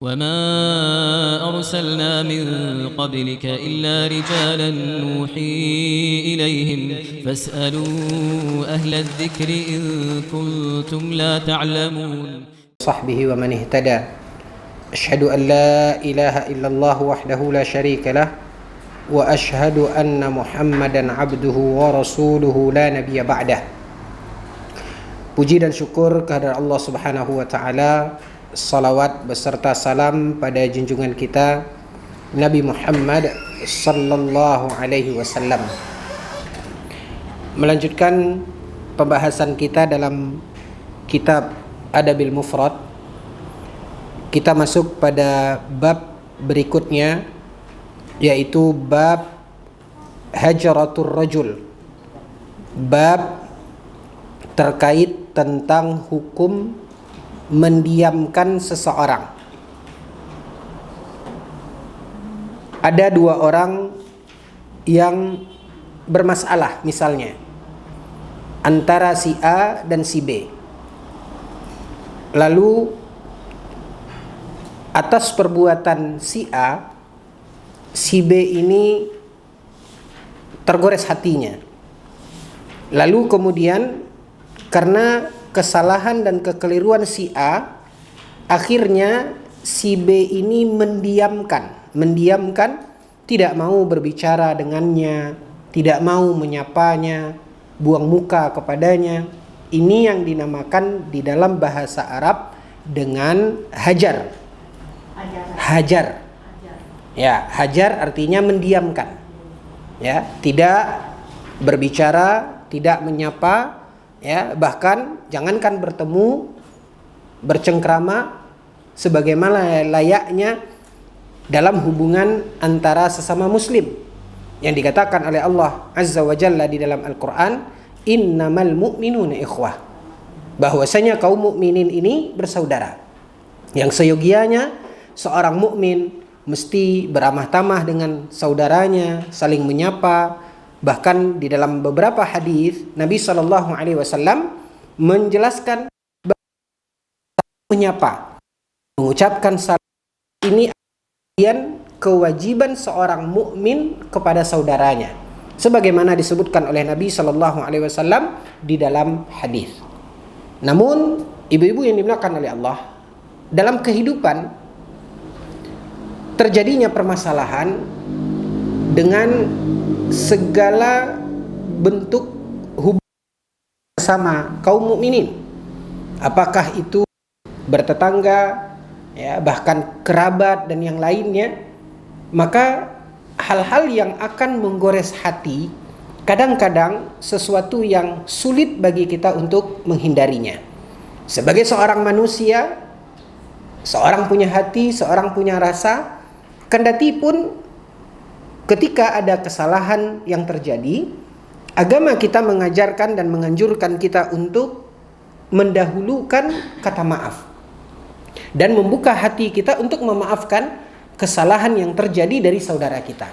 وما أرسلنا من قبلك إلا رجالا نوحي إليهم فاسألوا أهل الذكر إن كنتم لا تعلمون صحبه ومن اهتدى أشهد أن لا إله إلا الله وحده لا شريك له وأشهد أن محمدا عبده ورسوله لا نبي بعده. Puji dan syukur kehadirat Allah Subhanahu wa taala, salawat beserta salam pada junjungan kita Nabi Muhammad sallallahu alaihi wasallam. Melanjutkan pembahasan kita dalam kitab Adabil Mufrad, kita masuk pada bab berikutnya, yaitu bab hajratur rajul, bab terkait tentang hukum mendiamkan seseorang. Ada dua orang yang bermasalah misalnya antara si A dan si B. Lalu atas perbuatan si A, si B ini tergores hatinya. Lalu kemudian karena kesalahan dan kekeliruan si A, akhirnya si B ini mendiamkan, tidak mau berbicara dengannya, tidak mau menyapanya, buang muka kepadanya. Ini yang dinamakan di dalam bahasa Arab dengan hajar. Hajar. Ya, hajar artinya mendiamkan. Ya, tidak berbicara, tidak menyapa, ya, bahkan jangankan bertemu, bercengkrama sebagaimana layaknya dalam hubungan antara sesama muslim yang dikatakan oleh Allah Azza wa Jalla di dalam Al-Qur'an, innamal mu'minuna ikhwah, bahwasanya kaum mukminin ini bersaudara. Yang seyogianya seorang mukmin mesti beramah tamah dengan saudaranya, saling menyapa. Bahkan di dalam beberapa hadis Nabi Shallallahu Alaihi Wasallam menjelaskan menyapa, mengucapkan salam ini bagian kewajiban seorang mukmin kepada saudaranya, sebagaimana disebutkan oleh Nabi Shallallahu Alaihi Wasallam di dalam hadis. Namun ibu-ibu yang dimuliakan oleh Allah, dalam kehidupan terjadinya permasalahan dengan segala bentuk hubungan bersama kaum mukminin, apakah itu bertetangga, ya, bahkan kerabat dan yang lainnya. Maka hal-hal yang akan menggores hati kadang-kadang sesuatu yang sulit bagi kita untuk menghindarinya. Sebagai seorang manusia, seorang punya hati, seorang punya rasa, kendati pun ketika ada kesalahan yang terjadi, agama kita mengajarkan dan menganjurkan kita untuk mendahulukan kata maaf dan membuka hati kita untuk memaafkan kesalahan yang terjadi dari saudara kita.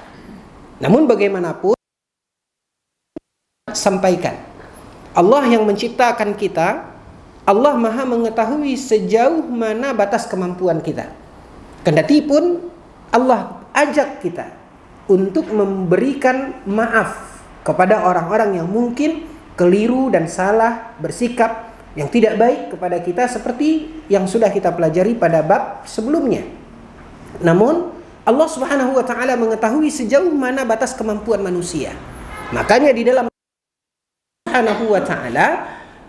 Namun bagaimanapun, sampaikan, Allah yang menciptakan kita, Allah Maha mengetahui sejauh mana batas kemampuan kita. Kendati pun Allah ajak kita untuk memberikan maaf kepada orang-orang yang mungkin keliru dan salah bersikap yang tidak baik kepada kita, seperti yang sudah kita pelajari pada bab sebelumnya. Namun Allah Subhanahu wa taala mengetahui sejauh mana batas kemampuan manusia. Makanya di dalam Subhanahu wa taala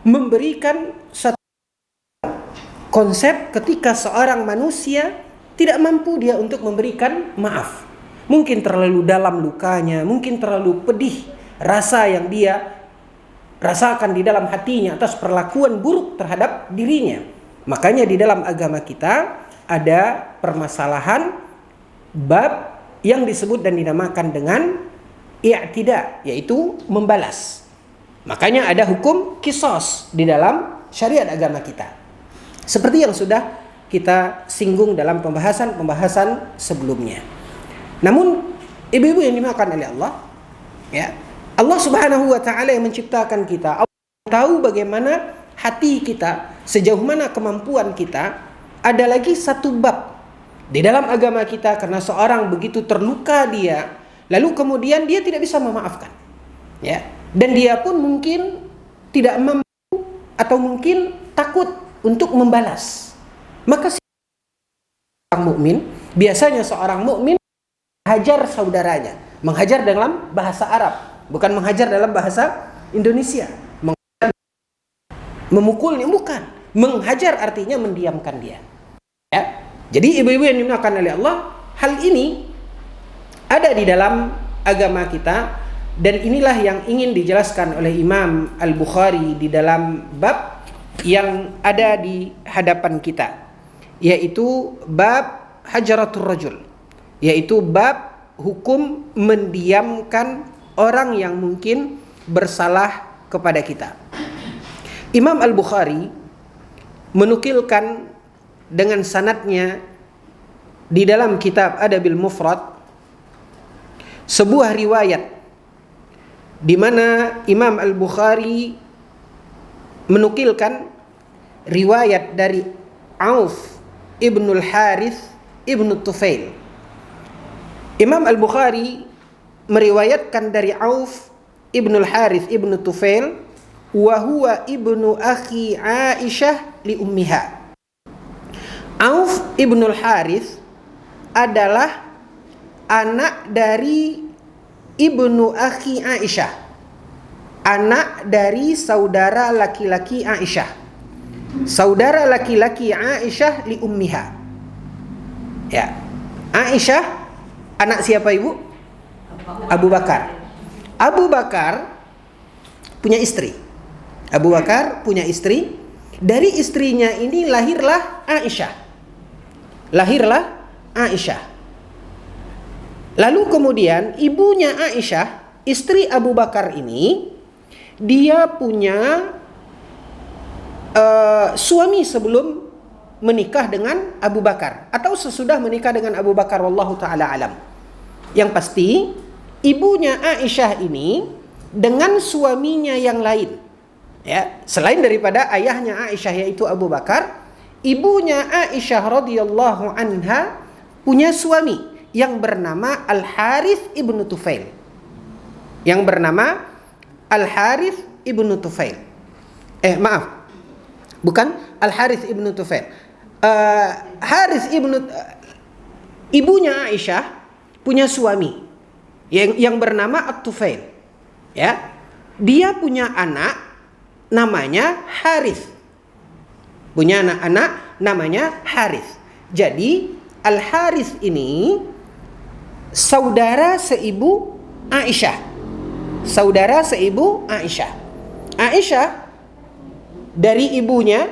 memberikan satu konsep ketika seorang manusia tidak mampu dia untuk memberikan maaf. Mungkin terlalu dalam lukanya, mungkin terlalu pedih rasa yang dia rasakan di dalam hatinya atas perlakuan buruk terhadap dirinya. Makanya di dalam agama kita ada permasalahan bab yang disebut dan dinamakan dengan i'tida, yaitu membalas. Makanya ada hukum qisas di dalam syariat agama kita, seperti yang sudah kita singgung dalam pembahasan sebelumnya. Namun ibu-ibu yang dimakan oleh Allah, ya, Allah Subhanahu wa taala yang menciptakan kita, Allah tahu bagaimana hati kita, sejauh mana kemampuan kita. Ada lagi satu bab Di dalam agama kita, karena seorang begitu terluka dia, lalu kemudian dia tidak bisa memaafkan, ya, dan dia pun mungkin tidak mampu atau mungkin takut untuk membalas. Maka seorang mukmin, biasanya seorang mukmin menghajar saudaranya, menghajar dalam bahasa Arab, bukan menghajar dalam bahasa Indonesia. Memukulnya bukan, menghajar artinya mendiamkan dia. Ya. Jadi ibu-ibu yang dimuliakan oleh Allah, hal ini ada di dalam agama kita, dan inilah yang ingin dijelaskan oleh Imam Al-Bukhari di dalam bab yang ada di hadapan kita, yaitu bab hajaratul rajul, yaitu bab hukum mendiamkan orang yang mungkin bersalah kepada kita. Imam Al-Bukhari menukilkan dengan sanadnya di dalam kitab Adabil Mufrad sebuah riwayat di mana Imam Al-Bukhari menukilkan riwayat dari Auf ibnul Harith ibnu Tufail. Imam Al-Bukhari meriwayatkan dari Auf ibnul Harith ibnu Tufail, wa huwa ibnu akhi Aisyah li ummiha. Auf ibnul Harith adalah anak dari ibnu akhi Aisyah, anak dari saudara laki-laki Aisyah, saudara laki-laki Aisyah li ummiha. Ya, Aisyah anak siapa ibu? Abu Bakar. Abu Bakar punya istri. Abu Bakar punya istri. Dari istrinya ini lahirlah Aisyah. Lahirlah Aisyah. Lalu kemudian ibunya Aisyah, istri Abu Bakar ini, dia punya suami sebelum menikah dengan Abu Bakar atau sesudah menikah dengan Abu Bakar, wallahu taala alam. Yang pasti ibunya Aisyah ini dengan suaminya yang lain, ya, selain daripada ayahnya Aisyah yaitu Abu Bakar, ibunya Aisyah radhiyallahu anha punya suami yang bernama Al-Harith ibnu Tufail. Yang bernama Al-Harith ibnu Tufail. Maaf. Bukan Al-Harith ibnu Tufail. Ibunya Aisyah punya suami yang bernama At-Tufail. Ya. Dia punya anak namanya Harith. Punya anak namanya Harith. Jadi Al-Harith ini saudara seibu Aisyah. Saudara seibu Aisyah. Aisyah dari ibunya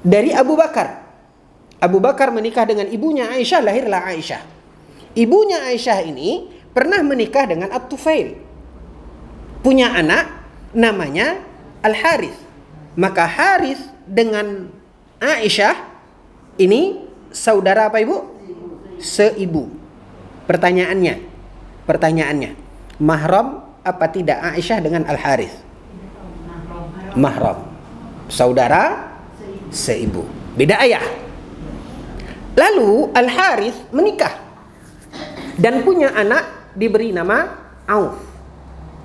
dari Abu Bakar. Abu Bakar menikah dengan ibunya Aisyah, lahirlah Aisyah. Ibunya Aisyah ini pernah menikah dengan At-Tufail. Punya anak namanya Al-Harith. Maka Harith dengan Aisyah ini saudara apa ibu? Seibu. Pertanyaannya, mahram apa tidak Aisyah dengan Al-Harith? Mahram. Saudara seibu. Beda ayah. Lalu Al-Harith menikah dan punya anak, diberi nama Auf.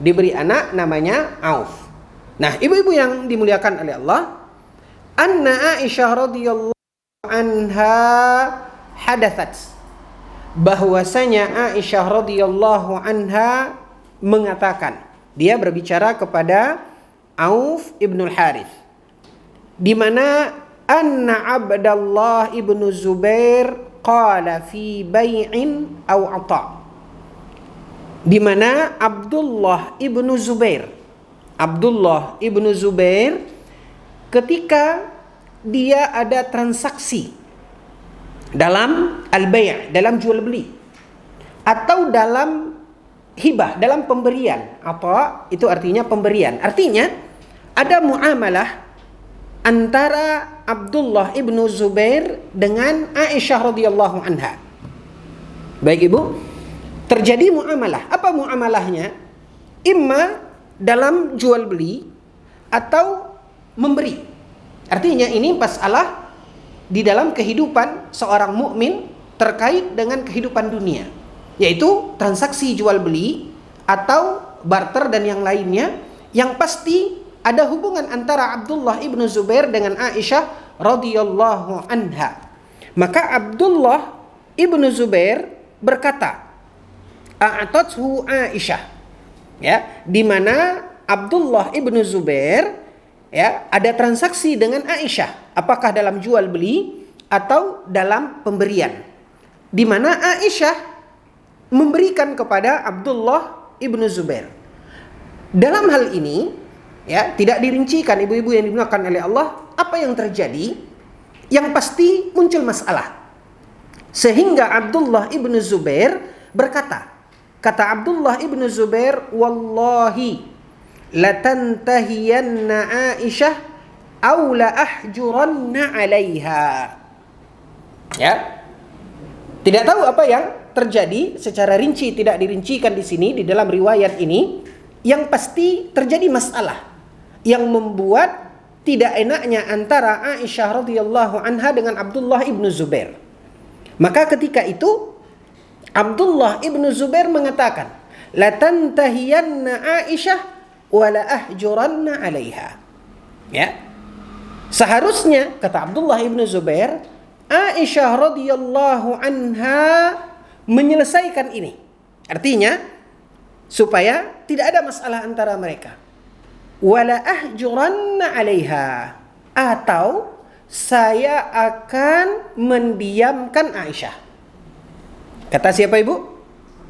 Diberi anak namanya Auf. Nah, ibu-ibu yang dimuliakan oleh Allah, anna Aisyah radhiyallahu anha hadathat, bahwasanya Aisyah radhiyallahu anha mengatakan, dia berbicara kepada Auf ibnul Harith, di mana anna Abdullah ibnu Zubair qala fi bai'in aw ata, di mana Abdullah ibnu Zubair ketika dia ada transaksi dalam al-bai', dalam jual beli, atau dalam hibah, dalam pemberian. Apa itu artinya pemberian? Artinya ada muamalah antara Abdullah ibnu Zubair dengan Aisyah radhiyallahu anha. Baik ibu, terjadi muamalah. Apa muamalahnya? Imma dalam jual beli atau memberi. Artinya ini masalah di dalam kehidupan seorang mukmin terkait dengan kehidupan dunia, yaitu transaksi jual beli atau barter dan yang lainnya, yang pasti ada hubungan antara Abdullah ibnu Zubair dengan Aisyah radhiyallahu anha. Maka Abdullah ibnu Zubair berkata, a'tathu Aisyah, ya, di mana Abdullah ibnu Zubair, ya, ada transaksi dengan Aisyah, apakah dalam jual beli atau dalam pemberian, di mana Aisyah memberikan kepada Abdullah ibnu Zubair. Dalam hal ini, ya, tidak dirincikan ibu-ibu yang dimuliakan oleh Allah apa yang terjadi. Yang pasti muncul masalah, sehingga Abdullah ibnu Zubair berkata, kata Abdullah ibnu Zubair, wallahi latantahiyanna Aisyah aw la ahjuranna 'alaiha. Ya. Tidak tahu apa yang terjadi secara rinci, tidak dirincikan di sini di dalam riwayat ini. Yang pasti terjadi masalah yang membuat tidak enaknya antara Aisyah radhiyallahu anha dengan Abdullah ibnu Zubair. Maka ketika itu Abdullah ibnu Zubair mengatakan, latantahiyanna Aisyah wa la ahjuranna 'alaiha. Ya. Seharusnya, kata Abdullah ibnu Zubair, Aisyah radhiyallahu anha menyelesaikan ini. Artinya supaya tidak ada masalah antara mereka. Wala ahjuranna 'alaiha, atau saya akan mendiamkan Aisyah. Kata siapa ibu?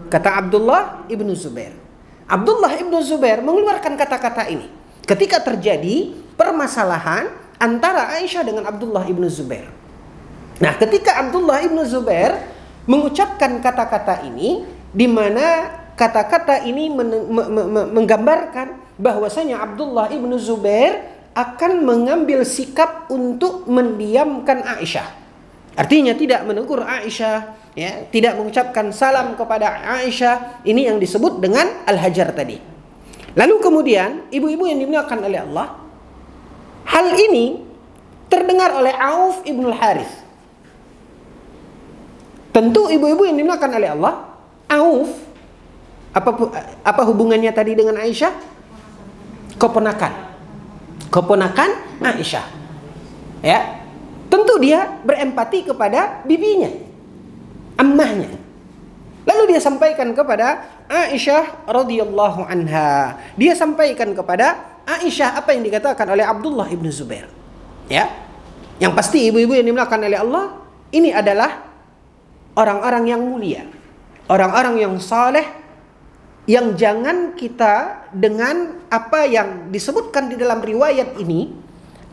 Kata Abdullah ibnu Zubair. Abdullah ibnu Zubair mengeluarkan kata-kata ini ketika terjadi permasalahan antara Aisyah dengan Abdullah ibnu Zubair. Nah, ketika Abdullah ibnu Zubair mengucapkan kata-kata ini, di mana kata-kata ini menggambarkan bahwasanya Abdullah ibnu Zubair akan mengambil sikap untuk mendiamkan Aisyah. Artinya tidak menegur Aisyah, ya, tidak mengucapkan salam kepada Aisyah. Ini yang disebut dengan al-hajar tadi. Lalu kemudian ibu-ibu yang dimuliakan oleh Allah, hal ini terdengar oleh Auf ibn al-Harith. Tentu ibu-ibu yang dimuliakan oleh Allah, Auf, apa hubungannya tadi dengan Aisyah? Keponakan Aisyah. Ya. Tentu dia berempati kepada bibinya, ammahnya. Lalu dia sampaikan kepada Aisyah radhiyallahu anha. Dia sampaikan kepada Aisyah apa yang dikatakan oleh Abdullah ibnu Zubair. Ya. Yang pasti ibu-ibu yang dimuliakan oleh Allah, ini adalah orang-orang yang mulia, orang-orang yang saleh, yang jangan kita dengan apa yang disebutkan di dalam riwayat ini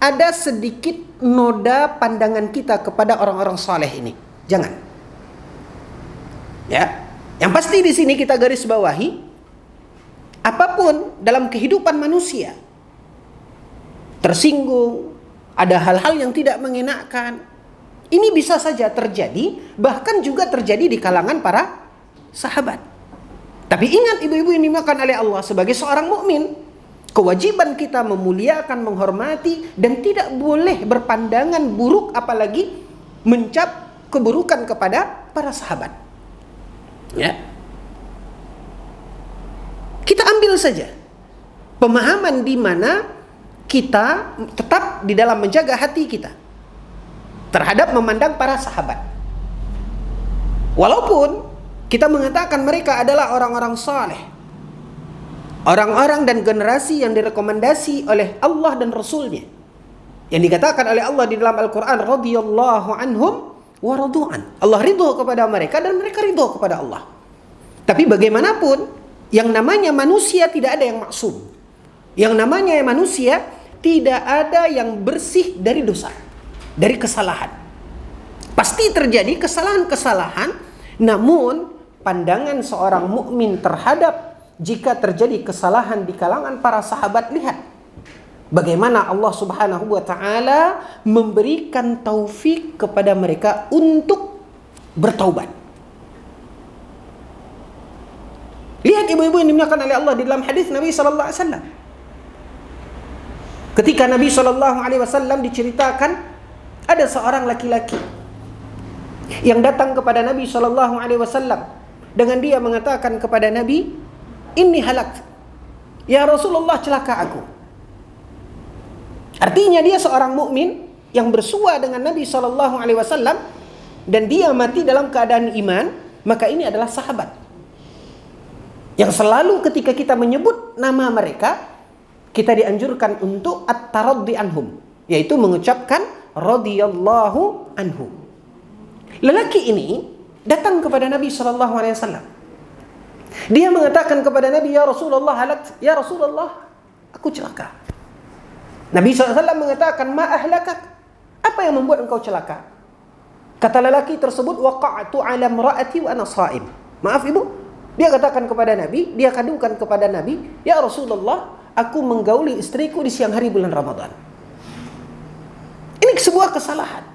ada sedikit noda pandangan kita kepada orang-orang saleh ini. Jangan. Ya. Yang pasti di sini kita garis bawahi, apapun dalam kehidupan manusia tersinggung, ada hal-hal yang tidak mengenakan, ini bisa saja terjadi, bahkan juga terjadi di kalangan para sahabat. Tapi ingat ibu-ibu yang dimuliakan oleh Allah, sebagai seorang mukmin, kewajiban kita memuliakan, menghormati, dan tidak boleh berpandangan buruk, apalagi mencap keburukan kepada para sahabat. Ya. Kita ambil saja pemahaman di mana kita tetap di dalam menjaga hati kita terhadap memandang para sahabat. Walaupun kita mengatakan mereka adalah orang-orang saleh, orang-orang dan generasi yang direkomendasi oleh Allah dan Rasulnya, yang dikatakan oleh Allah di dalam Al-Quran, radhiyallahu anhum wa radu'an. Allah ridho kepada mereka dan mereka ridho kepada Allah. Tapi bagaimanapun, yang namanya manusia tidak ada yang maksum. Yang namanya manusia tidak ada yang bersih dari dosa, dari kesalahan. Pasti terjadi kesalahan-kesalahan, namun pandangan seorang mukmin terhadap jika terjadi kesalahan di kalangan para sahabat, lihat bagaimana Allah Subhanahu wa taala memberikan taufik kepada mereka untuk bertaubat. Lihat ibu-ibu yang dimuliakan oleh Allah di dalam hadis Nabi sallallahu alaihi wasallam. Ketika Nabi sallallahu alaihi wasallam diceritakan Ada seorang laki-laki yang datang kepada Nabi SAW dengan dia mengatakan kepada Nabi, "Inni halakt. Ya Rasulullah, celaka aku." Artinya dia seorang mukmin yang bersua dengan Nabi SAW dan dia mati dalam keadaan iman, maka ini adalah sahabat yang selalu ketika kita menyebut nama mereka, kita dianjurkan untuk at-taraddi anhum, yaitu mengucapkan radhiyallahu anhu. Lelaki ini datang kepada Nabi SAW. Dia mengatakan kepada Nabi, "Ya Rasulullah, halakt. Ya Rasulullah, aku celaka." Nabi SAW mengatakan, "Ma ahlakak? Apa yang membuat engkau celaka?" Kata lelaki tersebut, "Waqa'tu 'ala imra'ati wa ana sha'im." Maaf ibu, dia katakan kepada Nabi, dia kadukan kepada Nabi, "Ya Rasulullah, aku menggauli istriku di siang hari bulan Ramadan." Ini sebuah kesalahan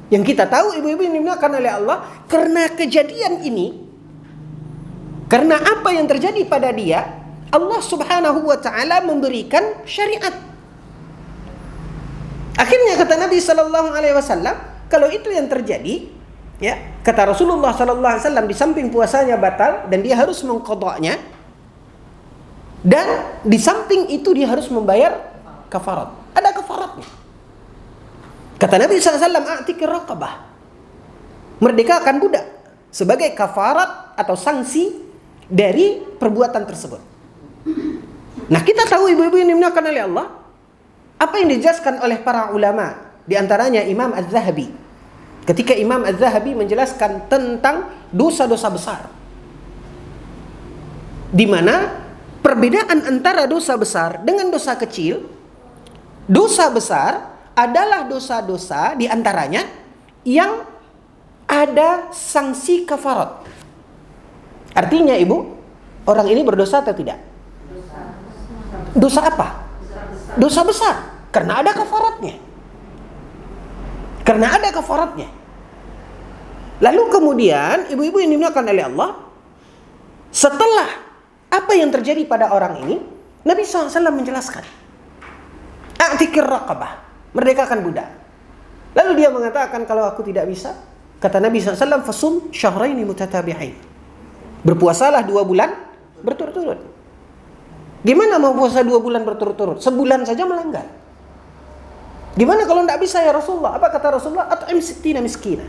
yang kita tahu ibu-ibu ini dimuliakan oleh Allah. Karena kejadian ini, karena apa yang terjadi pada dia, Allah Subhanahu wa ta'ala memberikan syariat. Akhirnya kata Nabi sallallahu alaihi wasallam, kalau itu yang terjadi, ya, kata Rasulullah sallallahu alaihi wasallam, di samping puasanya batal dan dia harus mengqadanya, dan di samping itu dia harus membayar kafarat. Ada kafaratnya. Kata Nabi SAW, "A'tikir raqabah." Merdekakan budak sebagai kafarat atau sanksi dari perbuatan tersebut. Nah, kita tahu ibu-ibu yang dimuliakan oleh Allah, apa yang dijelaskan oleh para ulama, di antaranya Imam Az-Zahabi. Ketika Imam Az-Zahabi menjelaskan tentang dosa-dosa besar, di mana perbedaan antara dosa besar dengan dosa kecil. Dosa besar adalah dosa-dosa di antaranya yang ada sanksi kafarat. Artinya ibu, orang ini berdosa atau tidak? Dosa apa? Dosa besar. Karena ada kafaratnya. Karena ada kafaratnya. Lalu kemudian ibu-ibu yang dimuliakan oleh Allah, setelah apa yang terjadi pada orang ini, Nabi SAW menjelaskan, "A'tikir raqabah." Merdekakan budak. Lalu dia mengatakan, kalau aku tidak bisa, kata Nabi SAW, "Fasum syahraini mutatabi'ain." Berpuasalah 2 bulan berturut-turut. Gimana mau puasa 2 bulan berturut-turut? Sebulan saja melanggar. Gimana kalau tidak bisa ya Rasulullah? Apa kata Rasulullah? "At'im sittina miskina."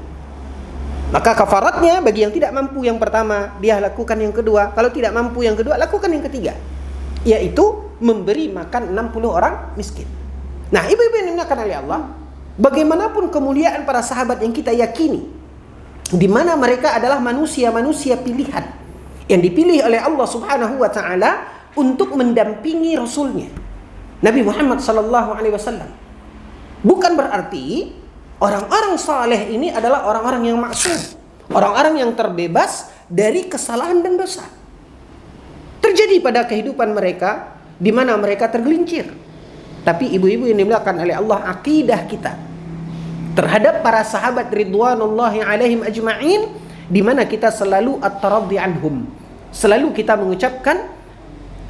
Maka kafaratnya bagi yang tidak mampu yang pertama, dia lakukan yang kedua. Kalau tidak mampu yang kedua, lakukan yang ketiga, yaitu memberi makan 60 orang miskin. Nah, ibu-ibu yang dimuliakan oleh Allah, bagaimanapun kemuliaan para sahabat yang kita yakini, di mana mereka adalah manusia-manusia pilihan yang dipilih oleh Allah Subhanahu wa ta'ala untuk mendampingi Rasulnya, Nabi Muhammad sallallahu alaihi wasallam. Bukan berarti orang-orang saleh ini adalah orang-orang yang maksum, orang-orang yang terbebas dari kesalahan dan dosa. Terjadi pada kehidupan mereka di mana mereka tergelincir. Tapi ibu-ibu yang dimuliakan oleh Allah, akidah kita terhadap para sahabat ridwanullahi alaihim ajma'in, di mana kita selalu at-taraddi anhum, selalu kita mengucapkan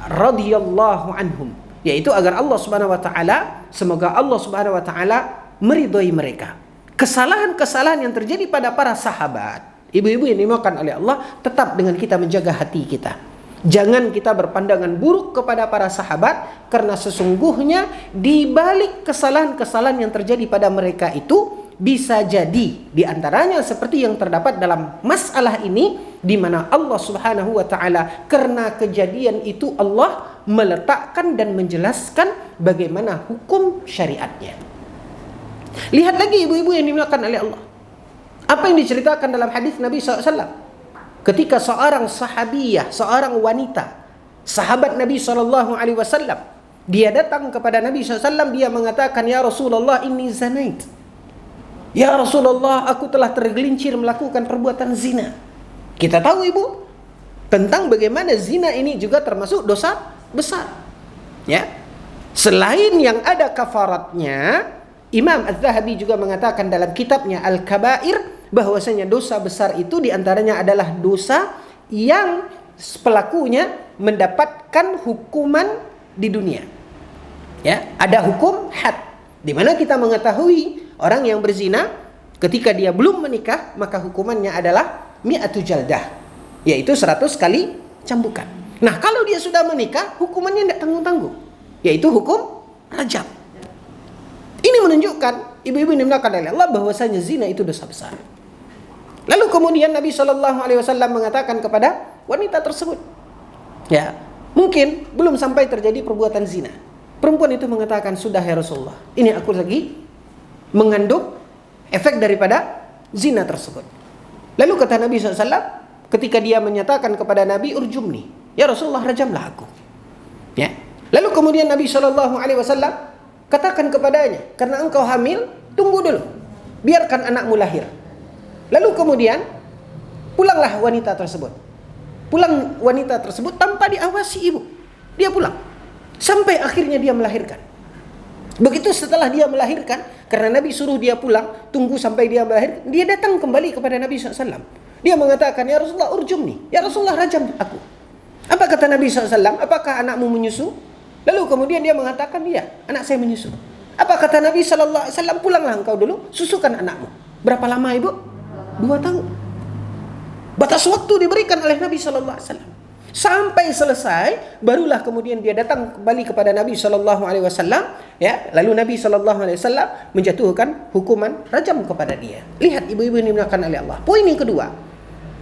radhiyallahu anhum, yaitu agar Allah Subhanahu wa taala, semoga Allah Subhanahu wa taala meridhai mereka. Kesalahan-kesalahan yang terjadi pada para sahabat, ibu-ibu yang dimuliakan oleh Allah, tetap dengan kita menjaga hati kita. Jangan kita berpandangan buruk kepada para sahabat, karena sesungguhnya di balik kesalahan-kesalahan yang terjadi pada mereka itu bisa jadi di antaranya seperti yang terdapat dalam masalah ini, di mana Allah Subhanahu wa taala karena kejadian itu Allah meletakkan dan menjelaskan bagaimana hukum syariatnya. Lihat lagi ibu-ibu yang dimuliakan oleh Allah, apa yang diceritakan dalam hadis Nabi SAW. Ketika seorang sahabiyah, seorang wanita, sahabat Nabi SAW, dia datang kepada Nabi SAW, dia mengatakan, "Ya Rasulullah, inni zanait." Ya Rasulullah, aku telah tergelincir melakukan perbuatan zina. Kita tahu ibu, tentang bagaimana zina ini juga termasuk dosa besar. Ya, selain yang ada kafaratnya, Imam Az-Zahabi juga mengatakan dalam kitabnya Al-Kabair, bahwasanya dosa besar itu diantaranya adalah dosa yang pelakunya mendapatkan hukuman di dunia. Ya, ada hukum had, di mana kita mengetahui orang yang berzina ketika dia belum menikah, maka hukumannya adalah mi'atu jaldah, yaitu 100 kali cambukan. Nah, kalau dia sudah menikah, hukumannya tidak tanggung-tanggung, yaitu hukum rajam. Ini menunjukkan ibu-ibu yang dimuliakan oleh Allah bahwasanya zina itu dosa besar. Lalu kemudian Nabi SAW mengatakan kepada wanita tersebut, ya, mungkin belum sampai terjadi perbuatan zina. Perempuan itu mengatakan, sudah ya Rasulullah, ini aku lagi mengandung efek daripada zina tersebut. Lalu kata Nabi SAW, ketika dia menyatakan kepada Nabi, urjumni, ya Rasulullah, rajamlah aku. Ya. Lalu kemudian Nabi SAW katakan kepadanya, karena engkau hamil, tunggu dulu, biarkan anakmu lahir. Lalu kemudian pulanglah wanita tersebut. Pulang wanita tersebut tanpa diawasi ibu. Dia pulang sampai akhirnya dia melahirkan. Begitu setelah dia melahirkan, karena Nabi suruh dia pulang, tunggu sampai dia melahirkan, dia datang kembali kepada Nabi SAW. Dia mengatakan, ya Rasulullah, urjumni, ya Rasulullah, rajam aku. Apa kata Nabi SAW? Apakah anakmu menyusu? Lalu kemudian dia mengatakan, iya, anak saya menyusu. Apa kata Nabi SAW? Pulanglah engkau dulu, susukan anakmu. Berapa lama ibu? 2 tahun. Batas waktu diberikan oleh Nabi SAW. Sampai selesai, barulah kemudian dia datang kembali kepada Nabi SAW. Ya, lalu Nabi SAW menjatuhkan hukuman rajam kepada dia. Lihat ibu-ibu yang dimuliakan oleh Allah. Poin yang kedua,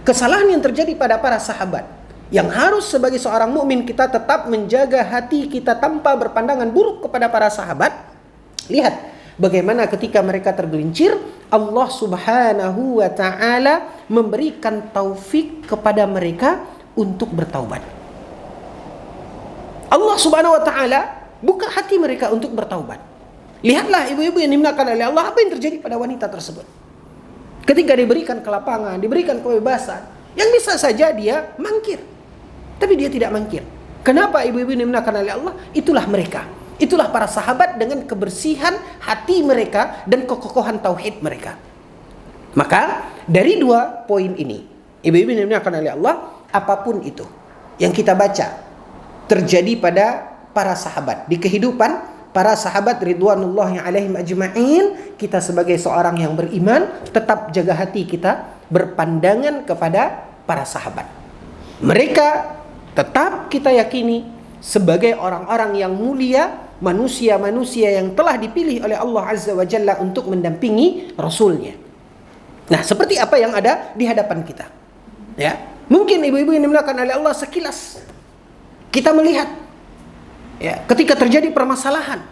kesalahan yang terjadi pada para sahabat, yang harus sebagai seorang mukmin kita tetap menjaga hati kita tanpa berpandangan buruk kepada para sahabat. Lihat bagaimana ketika mereka tergelincir, Allah Subhanahu wa ta'ala memberikan taufik kepada mereka untuk bertaubat. Allah Subhanahu wa ta'ala buka hati mereka untuk bertaubat. Lihatlah ibu-ibu yang dimuliakan oleh Allah, apa yang terjadi pada wanita tersebut. Ketika diberikan kelapangan, diberikan kebebasan, yang bisa saja dia mangkir, tapi dia tidak mangkir. Kenapa ibu-ibu yang dimuliakan oleh Allah? Itulah mereka. Itulah para sahabat dengan kebersihan hati mereka dan kekokohan tauhid mereka. Maka dari 2 poin ini, ibu-ibu yang dimuliakan oleh Allah, apapun itu yang kita baca terjadi pada para sahabat, di kehidupan para sahabat ridwanullahi alaihim ajma'in, kita sebagai seorang yang beriman tetap jaga hati kita berpandangan kepada para sahabat. Mereka tetap kita yakini sebagai orang-orang yang mulia, manusia-manusia yang telah dipilih oleh Allah Azza wa Jalla untuk mendampingi Rasulnya. Nah, seperti apa yang ada di hadapan kita, ya. Mungkin ibu-ibu yang dimuliakan oleh Allah, sekilas kita melihat, ya, ketika terjadi permasalahan,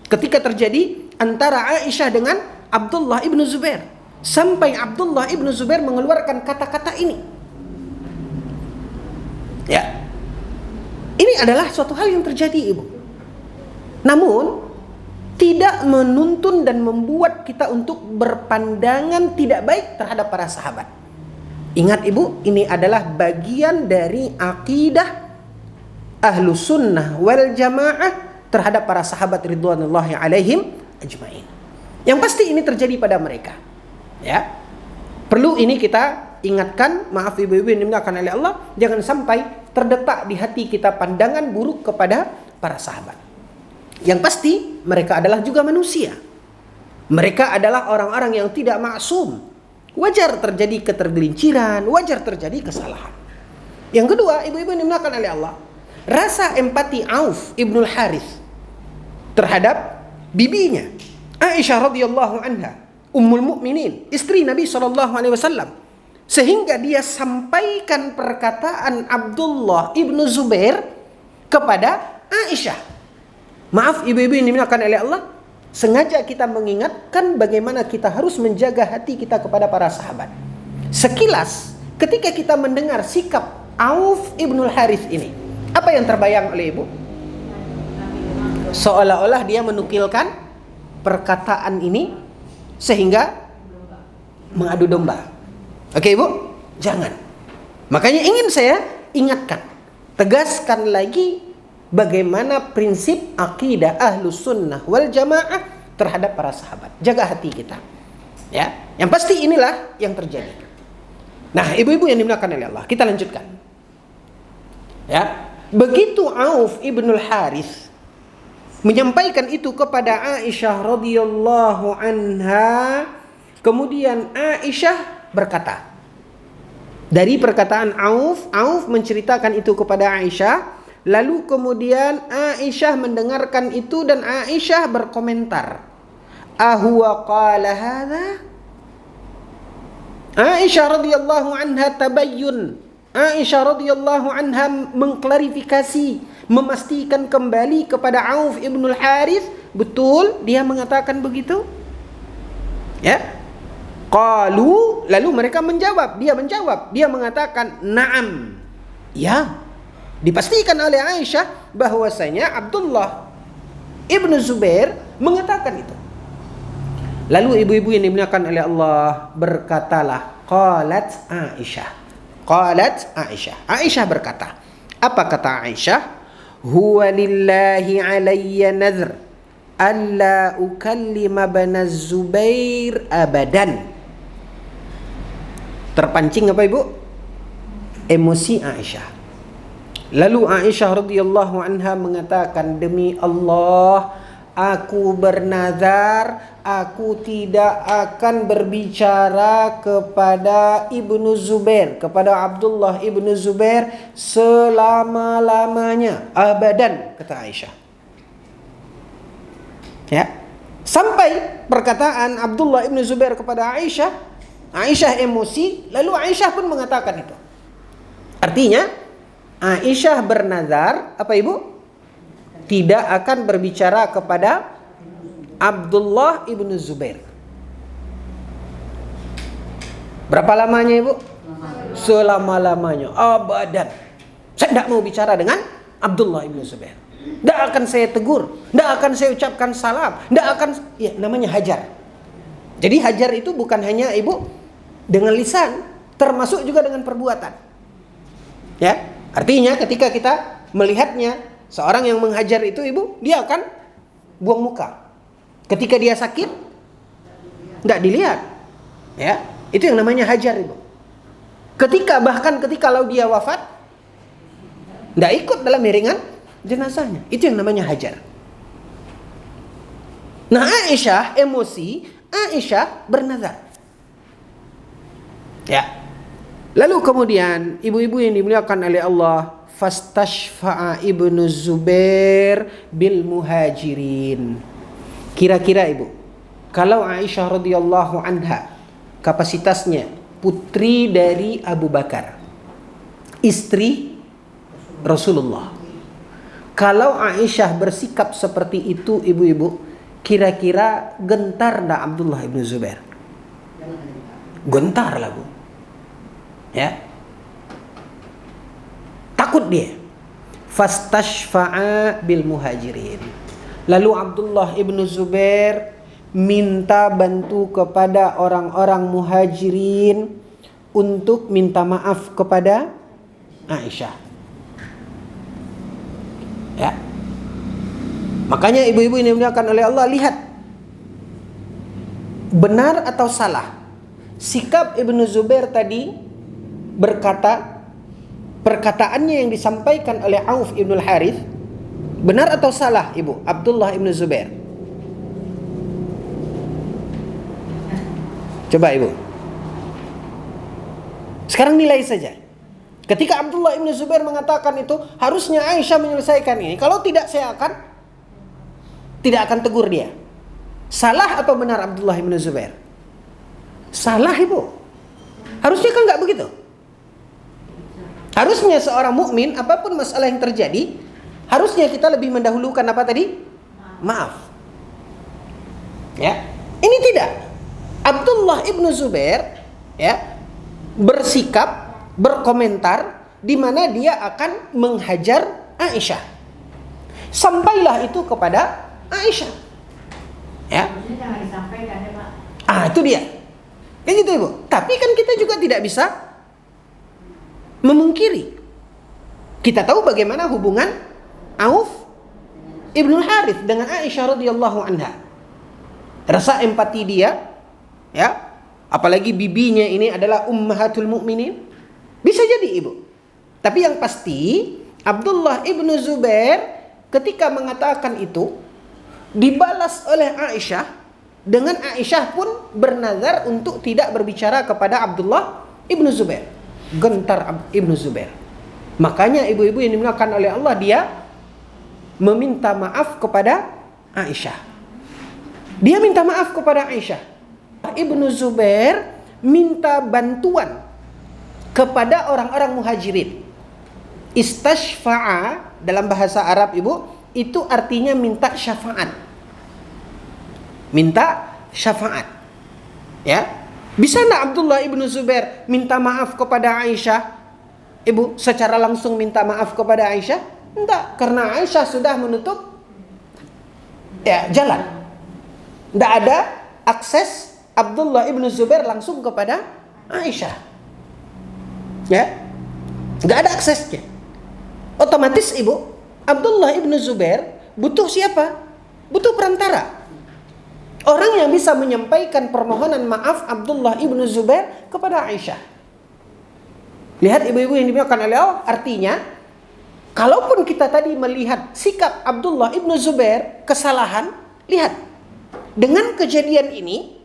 ketika terjadi antara Aisyah dengan Abdullah ibnu Zubair, sampai Abdullah ibnu Zubair mengeluarkan kata-kata ini. Ya, ini adalah suatu hal yang terjadi, ibu. Namun tidak menuntun dan membuat kita untuk berpandangan tidak baik terhadap para sahabat. Ingat ibu, ini adalah bagian dari akidah Ahlus Sunnah wal Jamaah terhadap para sahabat ridwanullahi alaihim ajma'in. Yang pasti ini terjadi pada mereka. Ya. Perlu ini kita ingatkan, maaf ibu-ibu yang dimuliakan oleh Allah, jangan sampai terdetak di hati kita pandangan buruk kepada para sahabat. Yang pasti mereka adalah juga manusia. Mereka adalah orang-orang yang tidak maksum. Wajar terjadi ketergelinciran, wajar terjadi kesalahan. Yang kedua, ibu-ibu yang dimuliakan oleh Allah, rasa empati Auf ibnul Harith terhadap bibinya Aisyah radhiyallahu anha, ummul mukminin, istri Nabi SAW, sehingga dia sampaikan perkataan Abdullah ibnu Zubair kepada Aisyah. Maaf ibu-ibu yang dimuliakan oleh Allah, sengaja kita mengingatkan bagaimana kita harus menjaga hati kita kepada para sahabat. Sekilas ketika kita mendengar sikap Auf ibnul Harith ini, apa yang terbayang oleh ibu? Seolah-olah dia menukilkan perkataan ini sehingga mengadu domba. Oke ibu? Jangan. Makanya ingin saya ingatkan, tegaskan lagi bagaimana prinsip akidah Ahlus Sunnah wal Jamaah terhadap para sahabat. Jaga hati kita. Ya, yang pasti inilah yang terjadi. Nah, ibu-ibu yang dimuliakan oleh Allah, kita lanjutkan. Ya, begitu Auf ibnul Harith menyampaikan itu kepada Aisyah radhiyallahu anha. Kemudian Aisyah berkata, dari perkataan Auf menceritakan itu kepada Aisyah. Lalu kemudian Aisyah mendengarkan itu dan Aisyah berkomentar, "Ahuwa qala hadza?" Aisyah radhiyallahu anha tabayyun. Aisyah radhiyallahu anha mengklarifikasi, memastikan kembali kepada Auf ibnul Harith, betul dia mengatakan begitu? Ya. Qalu, lalu mereka menjawab, dia mengatakan na'am. Ya. Dipastikan oleh Aisyah bahwasanya Abdullah ibnu Zubair mengatakan itu. Lalu ibu-ibu yang dimuliakan oleh Allah berkatalah, qalat Aisyah. Aisyah berkata, apa kata Aisyah? Huwa lillahi alayya nadhr alla ukallima bana Zubair abadan. Terpancing apa ibu? Emosi Aisyah. Lalu Aisyah radhiyallahu anha mengatakan, demi Allah, aku bernazar, aku tidak akan berbicara kepada Ibnu Zubair, kepada Abdullah Ibnu Zubair selama-lamanya, abadan, kata Aisyah. Ya. Sampai perkataan Abdullah Ibnu Zubair kepada Aisyah, Aisyah emosi, lalu Aisyah pun mengatakan itu. Artinya Aisyah bernazar, apa ibu? Tidak akan berbicara kepada Abdullah ibnu Zubair. Berapa lamanya ibu? Selama-lamanya, abadan. Saya tidak mau bicara dengan Abdullah ibnu Zubair. Tidak akan saya tegur, tidak akan saya ucapkan salam, tidak akan, ya namanya hajar. Jadi hajar itu bukan hanya ibu dengan lisan, termasuk juga dengan perbuatan. Ya. Artinya ketika kita melihatnya seorang yang menghajar itu ibu, dia akan buang muka. Ketika dia sakit, nggak dilihat. Ya, itu yang namanya hajar ibu. Bahkan ketika kalau dia wafat, nggak ikut dalam iringan jenazahnya. Itu yang namanya hajar. Nah Aisyah emosi, Aisyah bernazar. Ya. Lalu kemudian ibu-ibu yang dimuliakan oleh Allah, fastashfa'a ibnu Zubair bil muhajirin. Kira-kira ibu, kalau Aisyah radhiyallahu anha kapasitasnya putri dari Abu Bakar, istri Rasulullah. Kalau Aisyah bersikap seperti itu ibu-ibu, kira-kira gentar enggak Abdullah ibnu Zubair? Gentar lah bu. Ya, takut dia. Fastashfa'a bil muhajirin. Lalu Abdullah ibnu Zubair minta bantu kepada orang-orang muhajirin untuk minta maaf kepada Aisyah. Ya. Makanya ibu-ibu ini dimuliakan oleh Allah, lihat benar atau salah sikap ibnu Zubair tadi berkata, perkataannya yang disampaikan oleh Auf ibnul Harith benar atau salah ibu Abdullah ibnu Zubair? Coba ibu sekarang nilai saja. Ketika Abdullah ibnu Zubair mengatakan itu, harusnya Aisyah menyelesaikan ini. Kalau tidak, saya tidak akan tegur dia. Salah atau benar Abdullah ibnu Zubair? Salah ibu. Harusnya kan nggak begitu. Harusnya seorang mukmin, apapun masalah yang terjadi, harusnya kita lebih mendahulukan apa tadi? Maaf. Ya, ini tidak. Abdullah ibnu Zubair ya bersikap, berkomentar di mana dia akan menghajar Aisyah. Sampailah itu kepada Aisyah. Ya. Itu dia. Kayak gitu ibu. Tapi kan kita juga tidak bisa memungkiri. Kita tahu bagaimana hubungan Auf ibnul Harith dengan Aisyah radhiyallahu anha. Rasa empati dia, ya, apalagi bibinya ini adalah ummahatul mukminin. Bisa jadi ibu. Tapi yang pasti Abdullah ibnu Zubair ketika mengatakan itu, dibalas oleh Aisyah dengan Aisyah pun bernazar untuk tidak berbicara kepada Abdullah ibnu Zubair. Gentar ibnu Zubair. Makanya ibu-ibu yang dimuliakan oleh Allah, dia meminta maaf kepada Aisyah. Dia minta maaf kepada Aisyah. Ibnu Zubair minta bantuan kepada orang-orang muhajirin. Istashfa'a dalam bahasa Arab ibu, itu artinya minta syafaat. Minta syafaat. Ya. Bisa enggak Abdullah ibnu Zubair minta maaf kepada Aisyah? Ibu, secara langsung minta maaf kepada Aisyah? Enggak, karena Aisyah sudah menutup jalan. Enggak ada akses Abdullah ibnu Zubair langsung kepada Aisyah. Ya. Enggak ada aksesnya. Otomatis ibu, Abdullah ibnu Zubair butuh siapa? Butuh perantara. Orang yang bisa menyampaikan permohonan maaf Abdullah ibnu Zubair kepada Aisyah. Lihat ibu-ibu yang dimuliakan oleh Allah, artinya kalaupun kita tadi melihat sikap Abdullah ibnu Zubair kesalahan, lihat dengan kejadian ini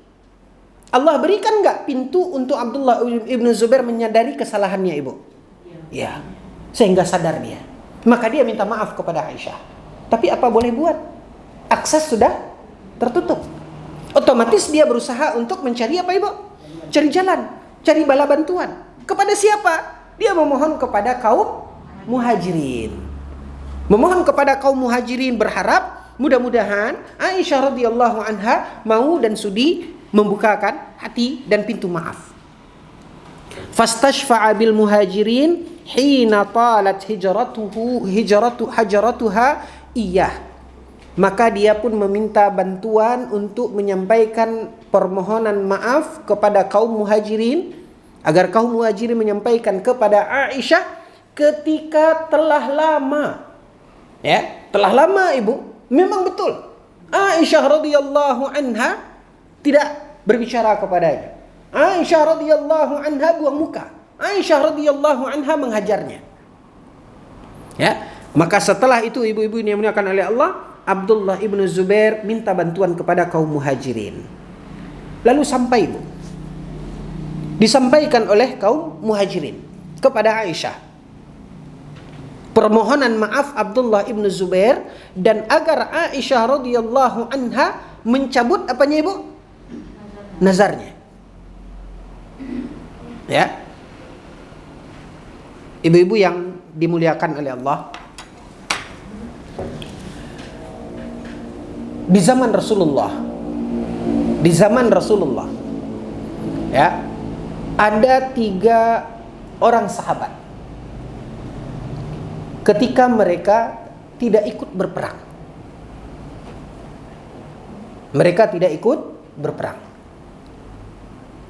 Allah berikan nggak pintu untuk Abdullah ibnu Zubair menyadari kesalahannya ibu? Ya, sehingga sadar dia. Maka dia minta maaf kepada Aisyah. Tapi apa boleh buat? Akses sudah tertutup. Otomatis dia berusaha untuk mencari apa ibu? Cari jalan, cari bala bantuan. Kepada siapa? Dia memohon kepada kaum muhajirin. Memohon kepada kaum muhajirin, berharap mudah-mudahan Aisyah radhiyallahu anha mau dan sudi membukakan hati dan pintu maaf. Fastashfa'a bil muhajirin hina talat hijratuha iyah. Maka dia pun meminta bantuan untuk menyampaikan permohonan maaf kepada kaum muhajirin, agar kaum muhajirin menyampaikan kepada Aisyah ketika telah lama. Ya, telah lama ibu. Memang betul Aisyah radhiyallahu anha tidak berbicara kepadanya. Aisyah radhiyallahu anha buang muka. Aisyah radhiyallahu anha menghajarnya. Ya, maka setelah itu ibu-ibu ini yang dimuliakan oleh Allah, Abdullah ibnu Zubair minta bantuan kepada kaum muhajirin. Lalu sampai ibu, disampaikan oleh kaum muhajirin kepada Aisyah permohonan maaf Abdullah ibnu Zubair, dan agar Aisyah radhiyallahu anha mencabut apanya ibu? Nazarnya. Ya. Ibu-ibu yang dimuliakan oleh Allah, di zaman Rasulullah, ya, ada 3 orang sahabat ketika mereka tidak ikut berperang. Mereka tidak ikut berperang.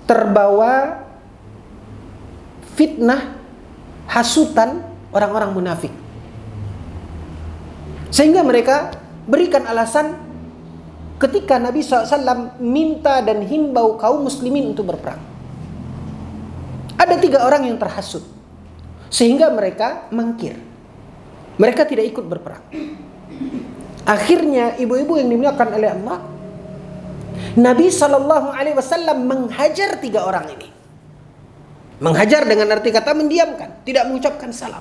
Terbawa fitnah, hasutan orang-orang munafik. Sehingga mereka berikan alasan ketika Nabi SAW minta dan himbau kaum muslimin untuk berperang. Ada 3 orang yang terhasut, sehingga mereka mangkir. Mereka tidak ikut berperang. Akhirnya ibu-ibu yang dimuliakan oleh Allah, Nabi SAW menghajar 3 orang ini. Menghajar dengan arti kata mendiamkan, tidak mengucapkan salam.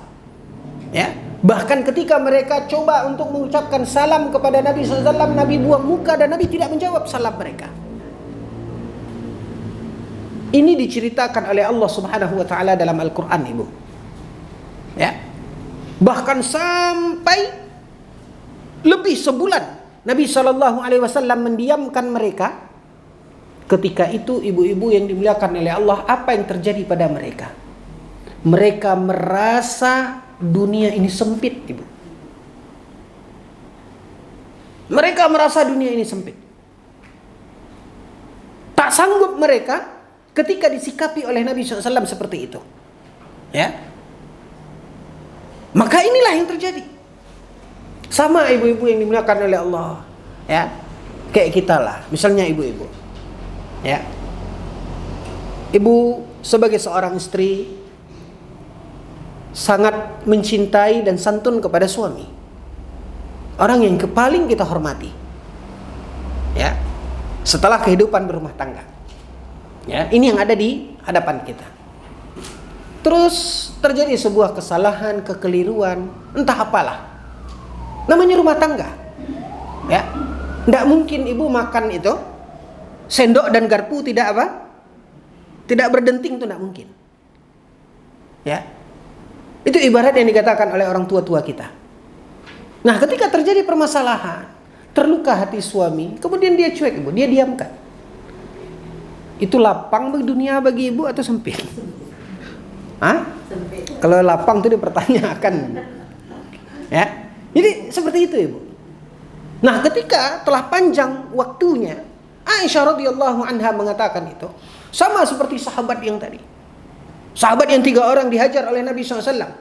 Ya, bahkan ketika mereka coba untuk mengucapkan salam kepada Nabi SAW, Nabi buang muka dan Nabi tidak menjawab salam mereka. Ini diceritakan oleh Allah Subhanahu wa taala dalam Al-Qur'an, Ibu. Ya. Bahkan sampai lebih sebulan Nabi SAW mendiamkan mereka. Ketika itu ibu-ibu yang dimuliakan oleh Allah, apa yang terjadi pada mereka? Mereka merasa dunia ini sempit, Ibu. Mereka merasa dunia ini sempit. Tak sanggup mereka ketika disikapi oleh Nabi SAW seperti itu. Ya. Maka inilah yang terjadi. Sama ibu-ibu yang dimuliakan oleh Allah. Ya. Kayak kita lah. Misalnya ibu-ibu. Ya. Ibu sebagai seorang istri sangat mencintai dan santun kepada suami. Orang yang paling kita hormati. Ya. Setelah kehidupan berumah tangga. Ya, ini yang ada di hadapan kita. Terus terjadi sebuah kesalahan, kekeliruan, entah apalah. Namanya rumah tangga. Ya. Tidak mungkin ibu makan itu sendok dan garpu tidak apa? Tidak berdenting, itu tidak mungkin. Ya. Itu ibarat yang dikatakan oleh orang tua-tua kita. Nah, ketika terjadi permasalahan, terluka hati suami, kemudian dia cuek ibu, dia diamkan. Itu lapang bagi dunia bagi ibu atau sempit? Hah? Sempit. Kalau lapang itu dipertanyakan. Ya. Jadi seperti itu ibu. Nah, ketika telah panjang waktunya, Aisyah radhiyallahu anha mengatakan itu sama seperti sahabat yang tadi. Sahabat yang 3 orang dihajar oleh Nabi SAW.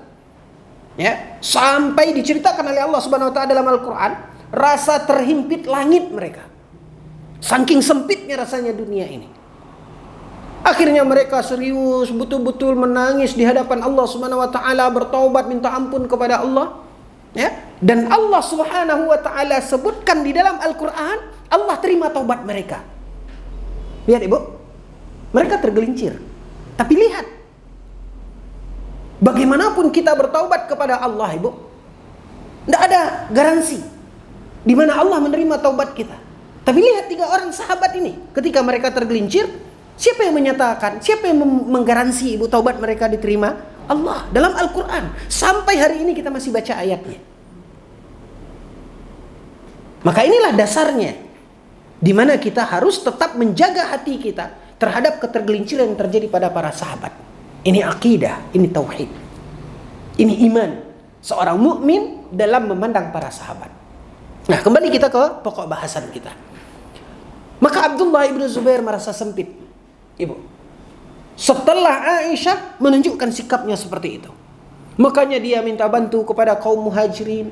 Ya, sampai diceritakan oleh Allah Subhanahu wa taala dalam Al-Qur'an, rasa terhimpit langit mereka. Saking sempitnya rasanya dunia ini. Akhirnya mereka serius betul-betul menangis di hadapan Allah Subhanahu wa taala, bertaubat minta ampun kepada Allah. Ya, dan Allah Subhanahu wa taala sebutkan di dalam Al-Qur'an, Allah terima taubat mereka. Lihat Ibu. Mereka tergelincir. Tapi lihat, bagaimanapun kita bertaubat kepada Allah Ibu, tidak ada garansi di mana Allah menerima taubat kita. Tapi lihat 3 orang sahabat ini, ketika mereka tergelincir, siapa yang menyatakan, siapa yang menggaransi Ibu taubat mereka diterima? Allah dalam Al-Quran. Sampai hari ini kita masih baca ayatnya. Maka inilah dasarnya, di mana kita harus tetap menjaga hati kita terhadap ketergelinciran yang terjadi pada para sahabat. Ini akidah, ini tauhid, ini iman seorang mukmin dalam memandang para sahabat. Nah, kembali kita ke pokok bahasan kita. Maka Abdullah ibnu Zubair merasa sempit, Ibu. Setelah Aisyah menunjukkan sikapnya seperti itu, makanya dia minta bantu kepada kaum muhajirin,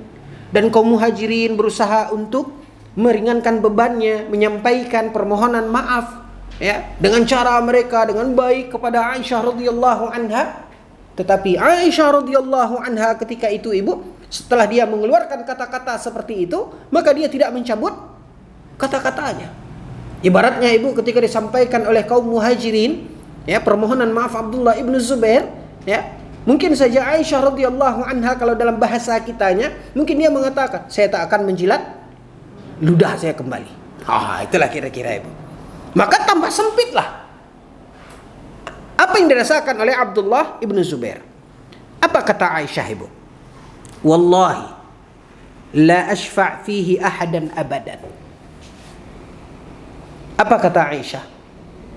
dan kaum muhajirin berusaha untuk meringankan bebannya, menyampaikan permohonan maaf, ya, dengan cara mereka dengan baik kepada Aisyah radhiyallahu anha. Tetapi Aisyah radhiyallahu anha ketika itu Ibu, setelah dia mengeluarkan kata-kata seperti itu, maka dia tidak mencabut kata-katanya. Ibaratnya Ibu, ketika disampaikan oleh kaum muhajirin, ya, permohonan maaf Abdullah ibnu Zubair, ya, mungkin saja Aisyah radhiyallahu anha kalau dalam bahasa kitanya, mungkin dia mengatakan, saya tak akan menjilat ludah saya kembali. Itulah kira-kira Ibu. Maka tambah sempitlah apa yang dirasakan oleh Abdullah ibnu Zubair. Apa kata Aisyah Ibu? Wallahi la ashfa' fihi ahadan abadan. Apa kata Aisyah?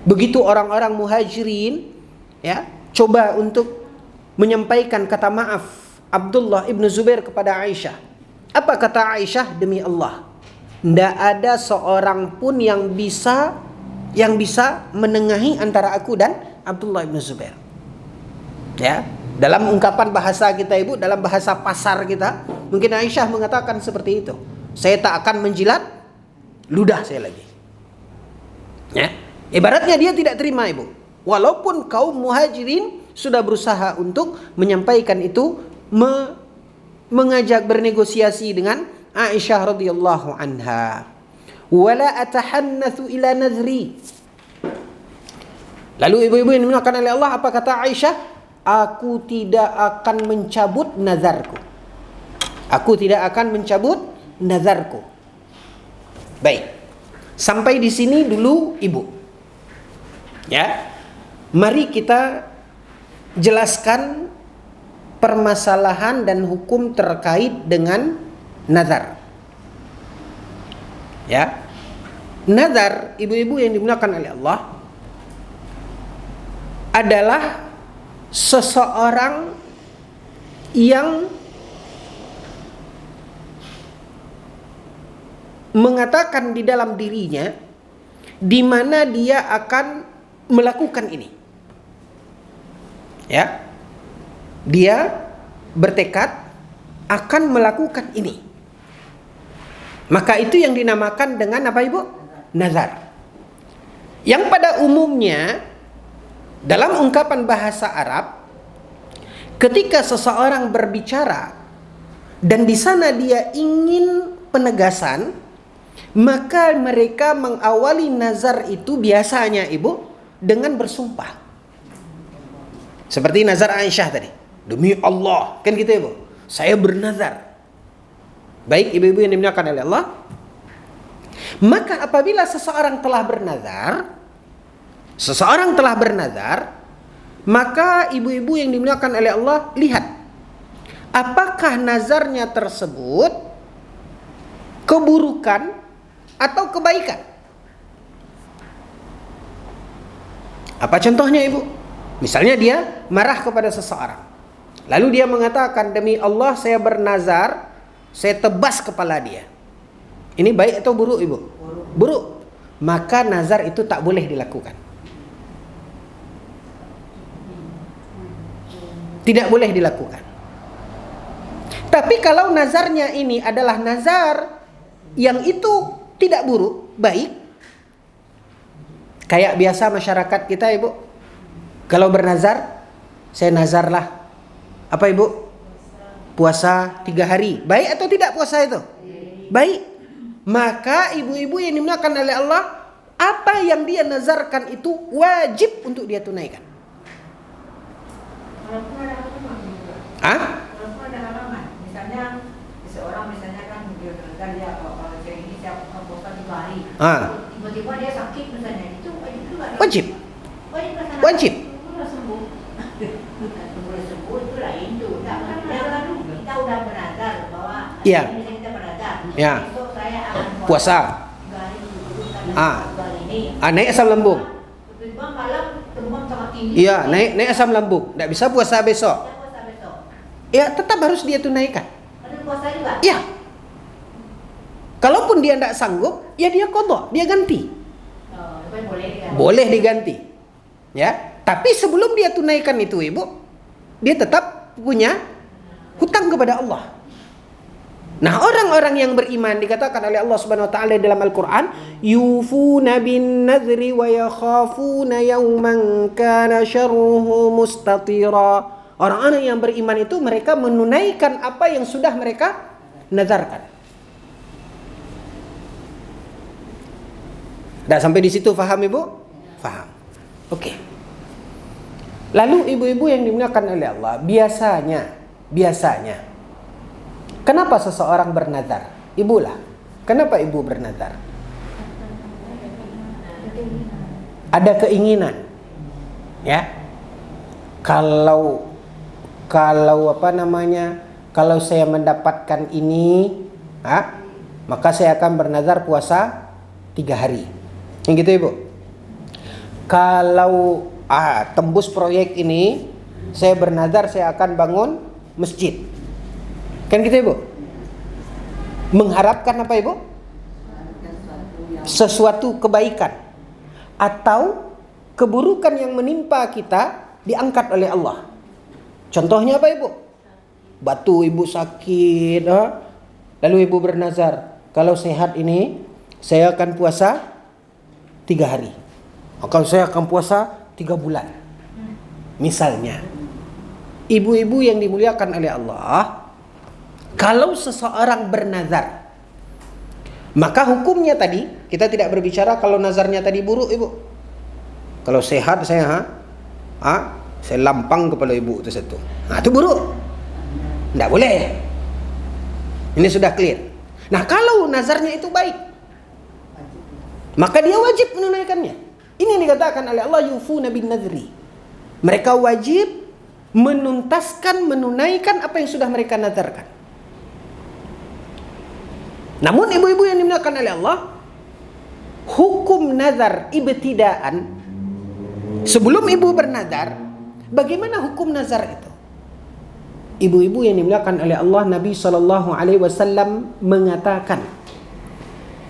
Begitu orang-orang muhajirin, ya, coba untuk menyampaikan kata maaf Abdullah ibnu Zubair kepada Aisyah. Apa kata Aisyah? Demi Allah, tidak ada seorang pun yang bisa menengahi antara aku dan Abdullah ibnu Zubair. Ya, dalam ungkapan bahasa kita Ibu, dalam bahasa pasar kita, mungkin Aisyah mengatakan seperti itu. Saya tak akan menjilat ludah saya lagi. Ya, ibaratnya dia tidak terima Ibu. Walaupun kaum muhajirin sudah berusaha untuk menyampaikan itu, mengajak bernegosiasi dengan Aisyah radhiyallahu anha. Wala atahannatsu ila nadhri. Lalu ibu-ibu yang dimuliakan oleh Allah, apa kata Aisyah? Aku tidak akan mencabut nazarku. Aku tidak akan mencabut nazarku. Baik. Sampai di sini dulu Ibu. Ya. Mari kita jelaskan permasalahan dan hukum terkait dengan nazar. Ya. Nazar, ibu-ibu yang dimuliakan oleh Allah, adalah seseorang yang mengatakan di dalam dirinya di mana dia akan melakukan ini. Ya. Dia bertekad akan melakukan ini. Maka itu yang dinamakan dengan apa Ibu? Nazar. Yang pada umumnya dalam ungkapan bahasa Arab, ketika seseorang berbicara dan di sana dia ingin penegasan, Maka mereka mengawali nazar itu biasanya ibu dengan bersumpah. Seperti nazar Aisyah tadi. Demi Allah, kan gitu ibu. Saya bernazar. Baik ibu-ibu yang dimuliakan oleh Allah. Maka apabila seseorang telah bernazar, maka ibu-ibu yang dimuliakan oleh Allah, lihat apakah nazarnya tersebut keburukan atau kebaikan. Apa contohnya ibu? Misalnya dia marah kepada seseorang, lalu dia mengatakan, demi Allah saya bernazar, saya tebas kepala dia. Ini baik atau buruk ibu? Buruk. Maka nazar itu tak boleh dilakukan. Tidak boleh dilakukan. Tapi kalau nazarnya ini adalah nazar yang itu tidak buruk, baik. Kayak biasa masyarakat kita ibu, kalau bernazar, saya nazarlah apa ibu? Puasa 3 hari. Baik atau tidak puasa itu? Baik. Maka ibu-ibu yang dimuliakan oleh Allah, apa yang dia nazarkan itu wajib untuk dia tunaikan. Walaupun ada halangan, misalnya seseorang kan dia nazar dia kalau saya ini siap puasa 3 hari. Tiba-tiba dia sakit misalnya, itu wajib juga. Wajib. Wajib. Boleh sembuh itu lain tuh. Kita udah bernazar bahwa misalnya kita bernazar. Besok saya akan puasa 3 hari bulan ini. Naik asam lambung. Tiba-tiba malam demam sangat tinggi. Iya, naik asam lambung. Tidak bisa puasa besok. Ya, tetap harus dia tunaikan. Harus puasa juga? Ya. Kalaupun dia tidak sanggup, ya dia qadha, dia ganti. Boleh diganti. Ya, tapi sebelum dia tunaikan itu ibu, dia tetap punya hutang kepada Allah. Nah, orang-orang yang beriman dikatakan oleh Allah Subhanahu wa taala dalam Al-Qur'an, yufuna bin nadri wa yakhafuna yawman kana syarruhu mustatira. Orang-orang yang beriman itu mereka menunaikan apa yang sudah mereka nazarkan. Dah sampai di situ faham ibu? Faham. Oke. Lalu ibu-ibu yang dimuliakan oleh Allah, biasanya kenapa seseorang bernazar? Ibu lah. Kenapa ibu bernazar? Ada keinginan. Ya. Kalau saya mendapatkan ini, maka saya akan bernazar puasa 3 hari. Yang gitu ibu. Kalau tembus proyek ini, saya bernazar saya akan bangun masjid. Kan gitu ibu? Mengharapkan apa ibu? Sesuatu kebaikan atau keburukan yang menimpa kita diangkat oleh Allah. Contohnya apa ibu? Batu ibu sakit, lalu ibu bernazar, kalau sehat ini saya akan puasa 3 hari. Kalau saya akan puasa 3 bulan. Misalnya, ibu-ibu yang dimuliakan oleh Allah, kalau seseorang bernazar, maka hukumnya tadi, kita tidak berbicara kalau nazarnya tadi buruk ibu. Kalau sehat saya lampang kepala ibu itu satu. Itu buruk. Tidak boleh. Ini sudah clear. Nah, kalau nazarnya itu baik, maka dia wajib menunaikannya. Ini yang dikatakan oleh Allah, yufuna bin nadri. Mereka wajib menunaikan apa yang sudah mereka nazarkan. Namun ibu-ibu yang dimuliakan oleh Allah, hukum nazar ibtidaan, sebelum ibu bernazar, bagaimana hukum nazar itu? Ibu-ibu yang dimuliakan oleh Allah, Nabi SAW mengatakan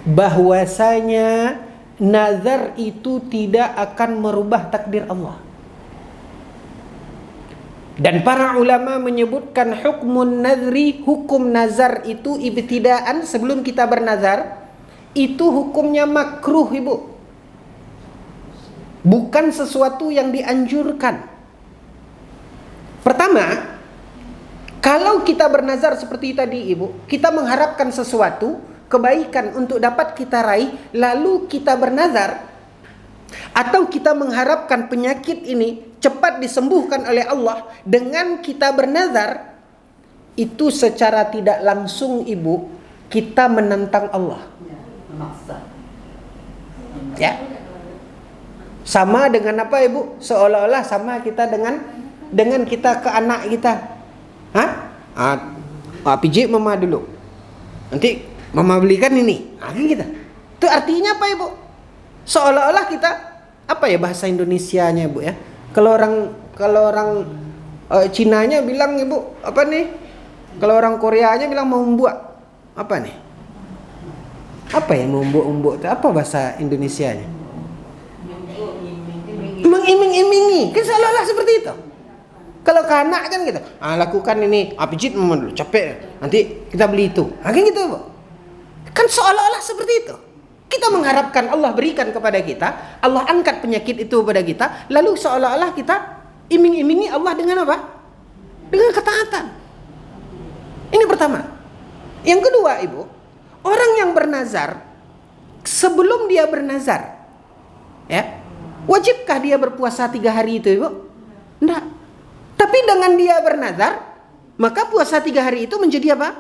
bahwasanya nazar itu tidak akan merubah takdir Allah. Dan para ulama menyebutkan hukmun nazri, hukum nazar itu ibtidaan, sebelum kita bernazar, itu hukumnya makruh ibu. Bukan sesuatu yang dianjurkan. Pertama, kalau kita bernazar seperti tadi ibu, kita mengharapkan sesuatu, kebaikan untuk dapat kita raih, lalu kita bernazar, atau kita mengharapkan penyakit ini cepat disembuhkan oleh Allah dengan kita bernazar, itu secara tidak langsung Ibu, kita menentang Allah. Ya. Sama dengan apa Ibu? Seolah-olah sama kita dengan kita ke anak kita. Pijit mama dulu. Nanti mama belikan ini. Kita. Itu artinya apa Ibu? Seolah-olah kita, apa ya bahasa Indonesianya Ibu ya? Kalau orang Cinanya bilang Ibu, apa nih? Kalau orang Koreanya bilang mau membuat. Apa nih? Apa yang membuat-membuat itu? Apa bahasa Indonesianya? Mengiming-imingi. Kan seolah-olah seperti itu. Kalau ke anak kan gitu, lakukan ini, pijit mama dulu, capek, nanti kita beli itu. Kan gitu Bu. Kan seolah-olah seperti itu. Kita mengharapkan Allah berikan kepada kita, Allah angkat penyakit itu kepada kita, lalu seolah-olah kita iming-imingi Allah dengan apa? Dengan ketaatan. Ini pertama. Yang kedua Ibu, orang yang bernazar, sebelum dia bernazar, ya, wajibkah dia berpuasa 3 hari itu Ibu? Enggak. Tapi dengan dia bernazar, maka puasa 3 hari itu menjadi apa?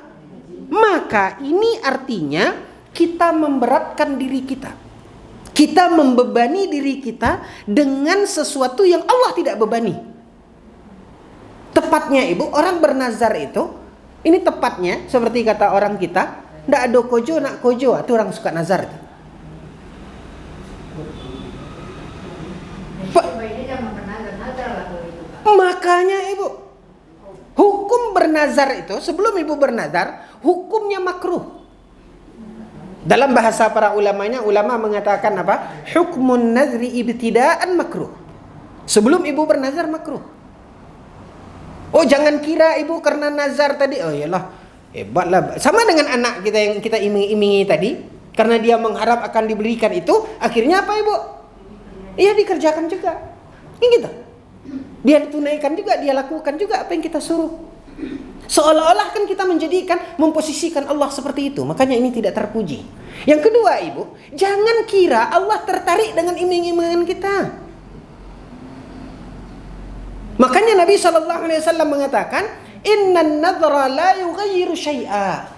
Maka ini artinya kita memberatkan diri kita. Kita membebani diri kita dengan sesuatu yang Allah tidak bebani. Tepatnya Ibu, orang bernazar itu, ini tepatnya seperti kata orang kita, ndak ada kojo nak kojo, itu orang suka nazar itu. Makanya Ibu, hukum bernazar itu, sebelum Ibu bernazar, hukumnya makruh. Dalam bahasa para ulama mengatakan apa? Hukmun nazri ibtidaan makruh. Sebelum Ibu bernazar makruh. Oh, jangan kira Ibu karena nazar tadi, oh iyalah, hebatlah. Sama dengan anak kita yang kita iming-imingi tadi, karena dia mengharap akan diberikan itu, akhirnya apa Ibu? Iya, dikerjakan juga. Ini gitu. Dia tunaikan juga, dia lakukan juga apa yang kita suruh. Seolah-olah kan kita memposisikan Allah seperti itu. Makanya ini tidak terpuji. Yang kedua Ibu, jangan kira Allah tertarik dengan iming-imingan kita. Makanya Nabi SAW mengatakan, Innan nadhra la yughayyiru syai'a.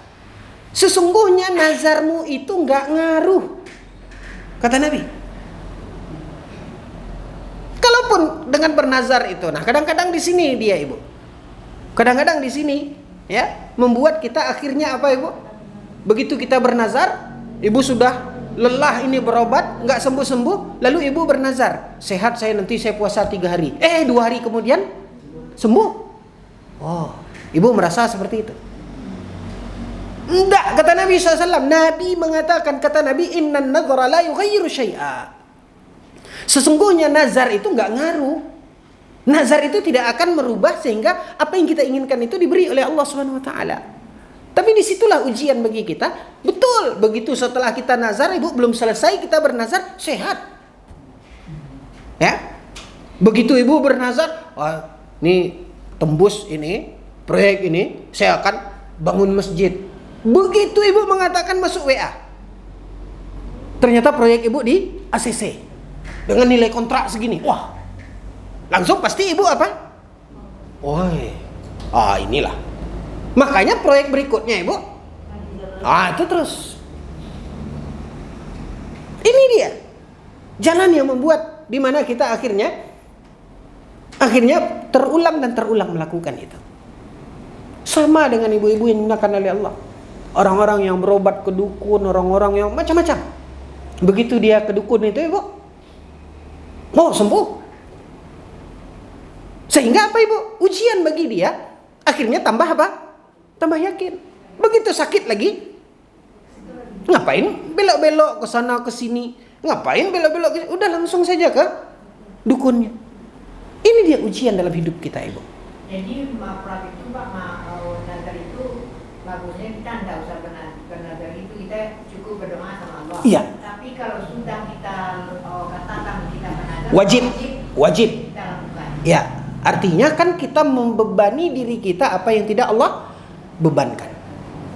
Sesungguhnya nazarmu itu enggak ngaruh. Kata Nabi. Kalaupun dengan bernazar itu, nah kadang-kadang di sini dia Ibu. Kadang-kadang di sini ya membuat kita akhirnya apa Ibu? Begitu kita bernazar, Ibu sudah lelah ini berobat, nggak sembuh-sembuh, lalu Ibu bernazar, sehat saya nanti saya puasa 3 hari. 2 hari kemudian sembuh. Oh, Ibu merasa seperti itu. Enggak, kata Nabi SAW. Nabi mengatakan, kata Nabi, Innan nadhra la yughayyiru syai'a. Sesungguhnya nazar itu nggak ngaruh. Nazar itu tidak akan merubah sehingga apa yang kita inginkan itu diberi oleh Allah Subhanahu wa taala. Tapi disitulah ujian bagi kita. Betul, begitu setelah kita nazar, Ibu belum selesai kita bernazar, sehat. Ya. Begitu Ibu bernazar, ini tembus ini, proyek ini, saya akan bangun masjid. Begitu Ibu mengatakan masuk WA, ternyata proyek Ibu di ACC dengan nilai kontrak segini. Wah, langsung pasti Ibu apa? Inilah. Makanya proyek berikutnya Ibu, itu terus. Ini dia jalan yang membuat dimana kita akhirnya terulang dan terulang melakukan itu. Sama dengan ibu-ibu yang digunakan oleh Allah. Orang-orang yang berobat ke dukun, orang-orang yang macam-macam. Begitu dia ke dukun itu Ibu, sembuh. Sehingga apa Ibu? Ujian bagi dia. Akhirnya tambah apa? Tambah yakin. Begitu sakit lagi, ngapain belok-belok ke sana ke sini? Ngapain belok-belok ke sini? Udah langsung saja ke dukunnya. Ini dia ujian dalam hidup kita Ibu. Jadi maaf itu Pak, nazar itu bagusnya kita tidak usah bernazar itu, kita cukup berdoa sama Allah. Iya. Tapi kalau sudah kita katakan kita bernazar, wajib. Kita lakukan. Ya, artinya kan kita membebani diri kita apa yang tidak Allah bebankan.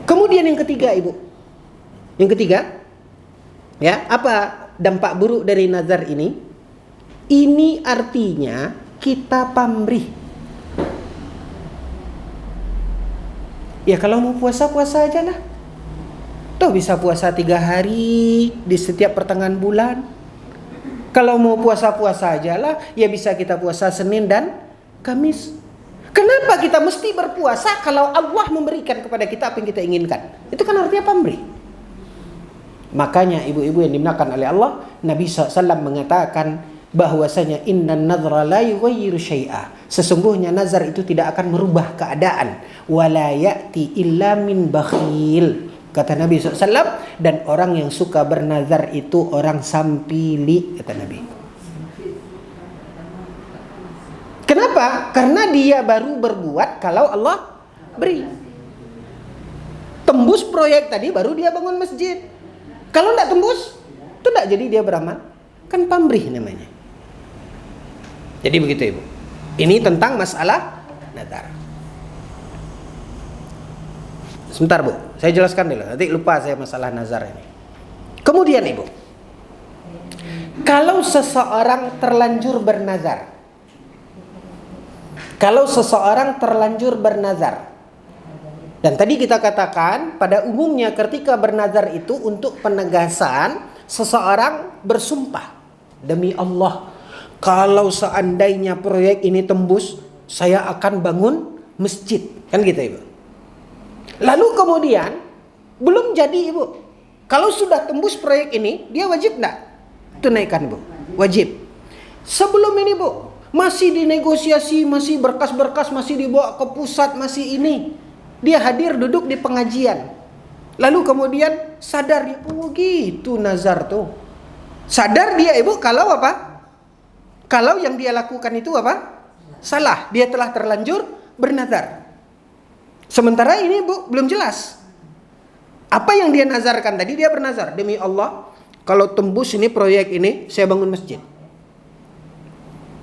Kemudian yang ketiga Ibu, Yang ketiga, ya, apa dampak buruk dari nazar ini? Ini artinya kita pamrih. Ya kalau mau puasa aja lah. Toh bisa puasa 3 hari di setiap pertengahan bulan. Kalau mau puasa aja lah, ya bisa kita puasa Senin dan Kamis. Kenapa kita mesti berpuasa kalau Allah memberikan kepada kita apa yang kita inginkan? Itu kan artinya pamrih. Makanya ibu-ibu yang dimuliakan oleh Allah, Nabi SAW mengatakan bahwasanya innan nadhra la yughayyiru syai'a. Sesungguhnya nazar itu tidak akan merubah keadaan. Wala ya'ti illa min bakhil. Kata Nabi SAW, dan orang yang suka bernazar itu orang sampili, kata Nabi. Kenapa? Karena dia baru berbuat kalau Allah beri. Tembus proyek tadi baru dia bangun masjid. Kalau tidak tembus, itu tidak jadi dia beramal. Kan pamrih namanya. Jadi begitu ibu. Ini tentang masalah nazar. Sebentar bu, saya jelaskan dulu. Nanti lupa saya masalah nazar ini. Kemudian ibu, kalau seseorang terlanjur bernazar, dan tadi kita katakan pada umumnya ketika bernazar itu untuk penegasan, seseorang bersumpah, demi Allah, kalau seandainya proyek ini tembus, saya akan bangun masjid. Kan gitu ibu. Lalu kemudian belum jadi ibu. Kalau sudah tembus proyek ini, dia wajib enggak tunaikan ibu? Wajib. Sebelum ini bu, masih dinegosiasi, masih berkas-berkas, masih dibawa ke pusat, masih ini. Dia hadir duduk di pengajian. Lalu kemudian sadar dia, oh gitu nazar tuh. Sadar dia ibu kalau apa? Kalau yang dia lakukan itu apa? Salah. Dia telah terlanjur bernazar. Sementara ini bu, belum jelas. Apa yang dia nazarkan tadi? Dia bernazar, demi Allah, kalau tembus ini proyek ini, saya bangun masjid.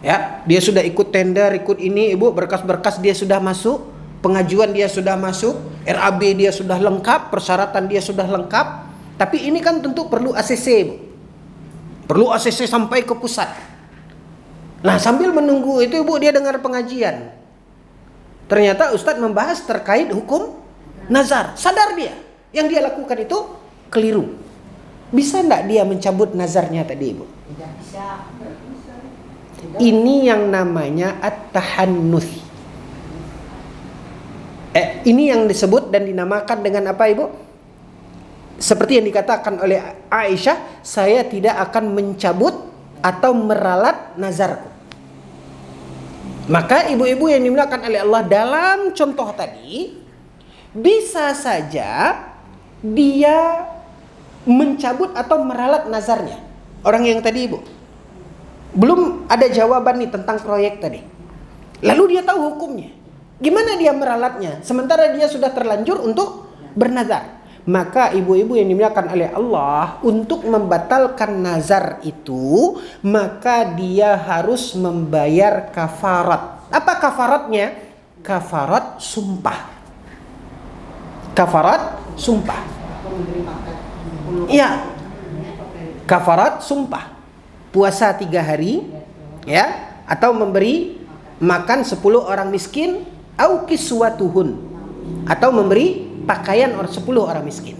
Ya, dia sudah ikut tender, ikut ini, ibu, berkas-berkas dia sudah masuk, pengajuan dia sudah masuk, RAB dia sudah lengkap, persyaratan dia sudah lengkap. Tapi ini kan tentu perlu ACC, ibu. Perlu ACC sampai ke pusat. Nah, sambil menunggu itu ibu, dia dengar pengajian. Ternyata Ustadz membahas terkait hukum nazar. Sadar dia, yang dia lakukan itu keliru. Bisa enggak dia mencabut nazarnya tadi ibu? Tidak bisa. Ini yang namanya at-tahannuts. Ini yang disebut dan dinamakan dengan apa ibu? Seperti yang dikatakan oleh Aisyah, saya tidak akan mencabut atau meralat nazarku. Maka ibu-ibu yang dimuliakan oleh Allah, dalam contoh tadi, bisa saja dia mencabut atau meralat nazarnya. Orang yang tadi ibu, belum ada jawaban nih tentang proyek tadi. Lalu dia tahu hukumnya. Gimana dia meralatnya? Sementara dia sudah terlanjur untuk bernazar. Maka ibu-ibu yang dimuliakan oleh Allah, untuk membatalkan nazar itu, maka dia harus membayar kafarat. Apa kafaratnya? Kafarat sumpah. Kafarat sumpah. Iya. Kafarat sumpah. Puasa 3 hari, ya, atau memberi makan 10 orang miskin, au kiswatuhun, atau memberi pakaian 10 orang miskin.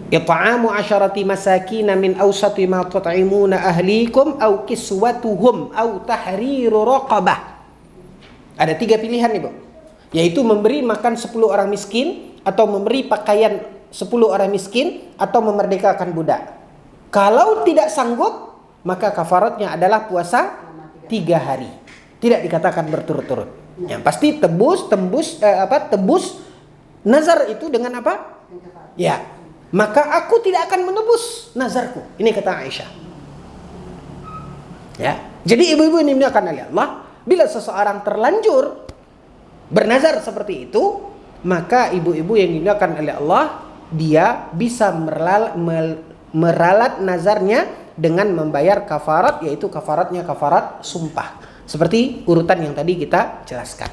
It'amu 10 masakin min awsati ma tut'imuna ahlikum aw kiswatuhum aw tahriru raqabah. Ada 3 pilihan ibu, yaitu memberi makan 10 orang miskin, atau memberi pakaian 10 orang miskin, atau memerdekakan budak. Kalau tidak sanggup, maka kafaratnya adalah puasa 3 hari. Tidak dikatakan berturut-turut. Yang pasti tebus nazar itu dengan apa? Ya, maka aku tidak akan menebus nazarku. Ini kata Aisyah. Ya, jadi ibu-ibu ini dimuliakan oleh Allah, bila seseorang terlanjur bernazar seperti itu, maka ibu-ibu yang dimuliakan oleh Allah, dia bisa meralat nazarnya dengan membayar kafarat, yaitu kafaratnya kafarat sumpah. Seperti urutan yang tadi kita jelaskan.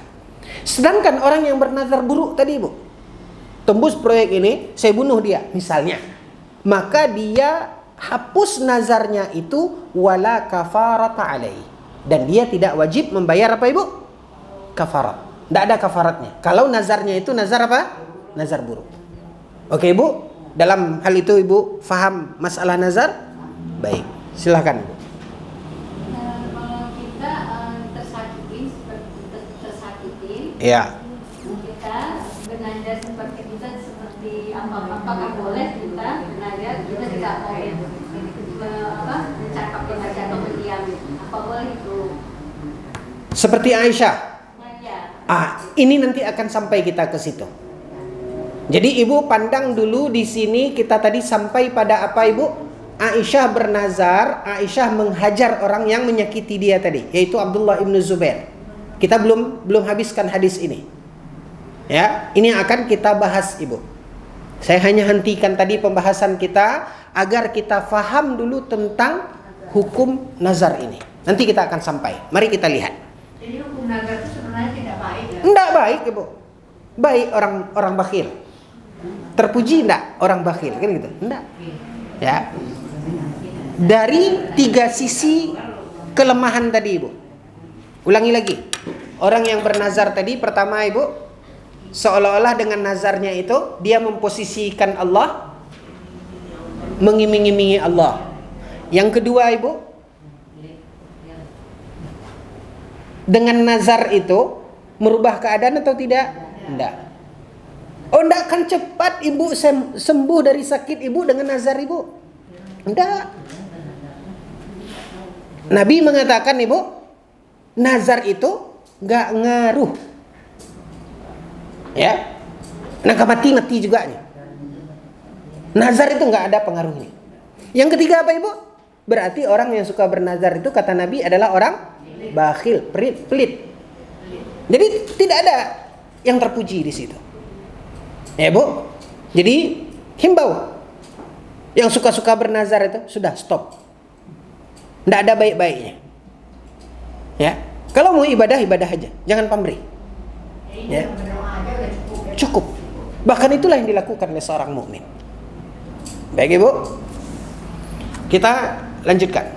Sedangkan orang yang bernazar buruk tadi ibu, tembus proyek ini, saya bunuh dia misalnya. Maka dia hapus nazarnya itu, wala kafarata alaihi. Dan dia tidak wajib membayar apa ibu? Kafarat. Tidak ada kafaratnya. Kalau nazarnya itu nazar apa? Nazar buruk. Oke ibu, dalam hal itu ibu faham masalah nazar? Baik, silakan ibu. Kalau kita tersakitin, Ya. kita bernazar seperti apakah boleh kita bernazar kita tidak mau mencakap bernazar atau berdiam, apa boleh itu? Seperti Aisyah. Ya. Ini nanti akan sampai kita ke situ. Jadi ibu pandang dulu di sini, kita tadi sampai pada apa ibu? Aisyah bernazar, Aisyah menghajar orang yang menyakiti dia tadi, yaitu Abdullah ibn Zubair. Kita belum habiskan hadis ini. Ya, ini akan kita bahas ibu. Saya hanya hentikan tadi pembahasan kita agar kita faham dulu tentang hukum nazar ini. Nanti kita akan sampai. Mari kita lihat. Jadi hukum nazar itu sebenarnya tidak baik ya? Enggak baik ibu. Baik orang bakhil. Terpuji enggak orang bakhil kan gitu? Enggak. Ya. Dari 3 sisi kelemahan tadi ibu. Ulangi lagi. Orang yang bernazar tadi, pertama ibu, seolah-olah dengan nazarnya itu dia memposisikan Allah, mengiming-imingi Allah. Yang kedua ibu, dengan nazar itu merubah keadaan atau tidak? Tidak. Oh, tidak akan cepat ibu sembuh dari sakit ibu dengan nazar ibu. Tidak. Nabi mengatakan ibu, nazar itu nggak ngaruh. Ya, nggak mati juga nih. Nazar itu nggak ada pengaruhnya. Yang ketiga apa ibu? Berarti orang yang suka bernazar itu kata Nabi adalah orang bakhil, pelit. Jadi tidak ada yang terpuji di situ. Ya bu. Jadi himbau yang suka-suka bernazar itu sudah stop. Tidak ada baik-baiknya. Ya, kalau mau ibadah aja, jangan pamrih. Ya. Cukup. Bahkan itulah yang dilakukan oleh seorang mukmin. Baik ibu, kita lanjutkan.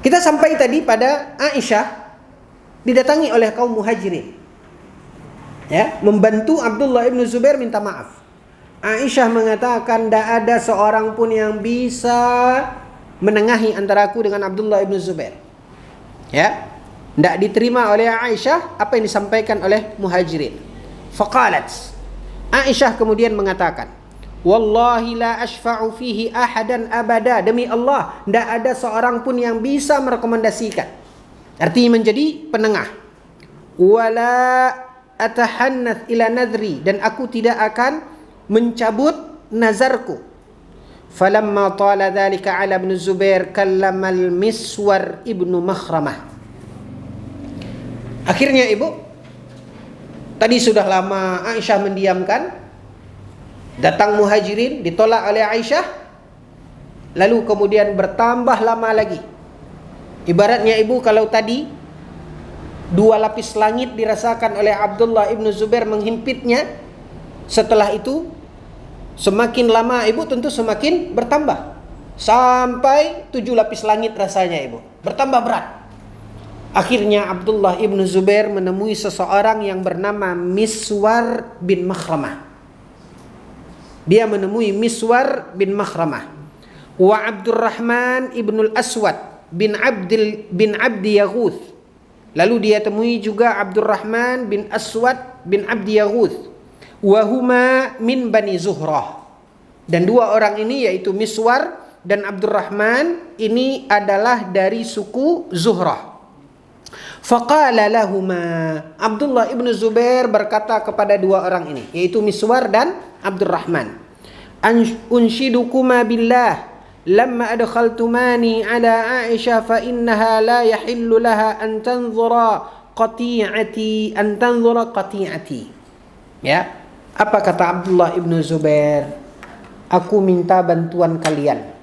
Kita sampai tadi pada Aisyah didatangi oleh kaum muhajirin, ya, membantu Abdullah ibn Zubair minta maaf. Aisyah mengatakan, tidak ada seorang pun yang bisa menengahi antara aku dengan Abdullah ibn Zubair. Ya, tidak diterima oleh Aisyah apa yang disampaikan oleh muhajirin. Faqalat, Aisyah kemudian mengatakan, wallahi la ashfa'u fihi ahadan abada. Demi Allah, tidak ada seorang pun yang bisa merekomendasikan. Artinya menjadi penengah. Wala atahannath ila nadri. Dan aku tidak akan mencabut nazarku. Falamma tala dhalika ala ibn Zubair kallamal Miswar ibnu Makhramah. Akhirnya ibu, tadi sudah lama Aisyah mendiamkan. Datang muhajirin, ditolak oleh Aisyah. Lalu kemudian bertambah lama lagi. Ibaratnya ibu, kalau tadi 2 lapis langit dirasakan oleh Abdullah ibn Zubair menghimpitnya, setelah itu semakin lama ibu tentu semakin bertambah. Sampai 7 lapis langit rasanya ibu. Bertambah berat. Akhirnya Abdullah ibn Zubair menemui seseorang yang bernama Miswar bin Makhramah. Dia menemui Miswar bin Makhramah. Wa Abdurrahman ibn al-Aswad bin Abdi Yaghuth. Lalu dia temui juga Abdurrahman bin Aswad bin Abdi Yaghuth. Wa huma min Bani Zuhrah. Dan 2 orang ini yaitu Miswar dan Abdurrahman ini adalah dari suku Zuhrah. Faqala lahuma, Abdullah ibn Zubair berkata kepada 2 orang ini, yaitu Miswar dan Abdurrahman, unshidukuma billah lamma adkhaltumani ala Aisyah fa innaha la yahillu laha an tanzura qati'ati. Ya, apa kata Abdullah ibn Zubair? Aku minta bantuan kalian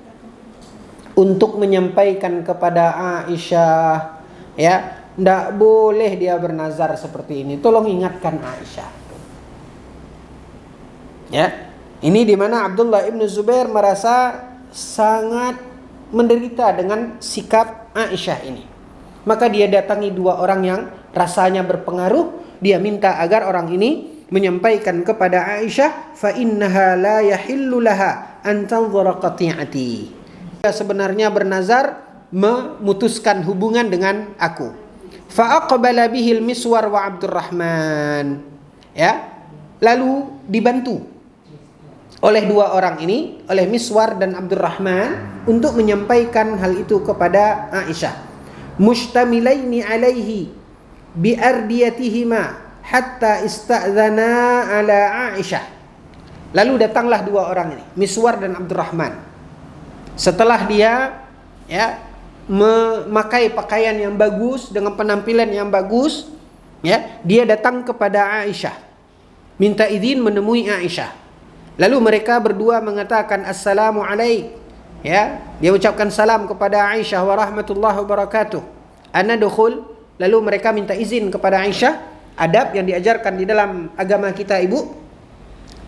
untuk menyampaikan kepada Aisyah, ya, tidak boleh dia bernazar seperti ini. Tolong ingatkan Aisyah. Ya. Ini di mana Abdullah ibn Zubair merasa sangat menderita dengan sikap Aisyah ini. Maka dia datangi dua orang yang rasanya berpengaruh. Dia minta agar orang ini menyampaikan kepada Aisyah, fa innaha la yahillu laha an tanzura qati'ati. Dia sebenarnya bernazar memutuskan hubungan dengan aku. Fa aqbala bihil Miswar wa Abdurrahman. Ya. Lalu dibantu oleh dua orang ini, oleh Miswar dan Abdurrahman, untuk menyampaikan hal itu kepada Aisyah. Mustamilaini alaihi bi ardiyatihima hatta ista'zana ala Aisyah. Lalu datanglah dua orang ini, Miswar dan Abdurrahman. Setelah dia memakai pakaian yang bagus dengan penampilan yang bagus, dia datang kepada Aisyah, minta izin menemui Aisyah. Lalu mereka berdua mengatakan assalamu alaik. Dia ucapkan salam kepada Aisyah wa rahmatullahi wa barakatuh. Ana dukhul. Lalu mereka minta izin kepada Aisyah. Adab yang diajarkan di dalam agama kita, ibu.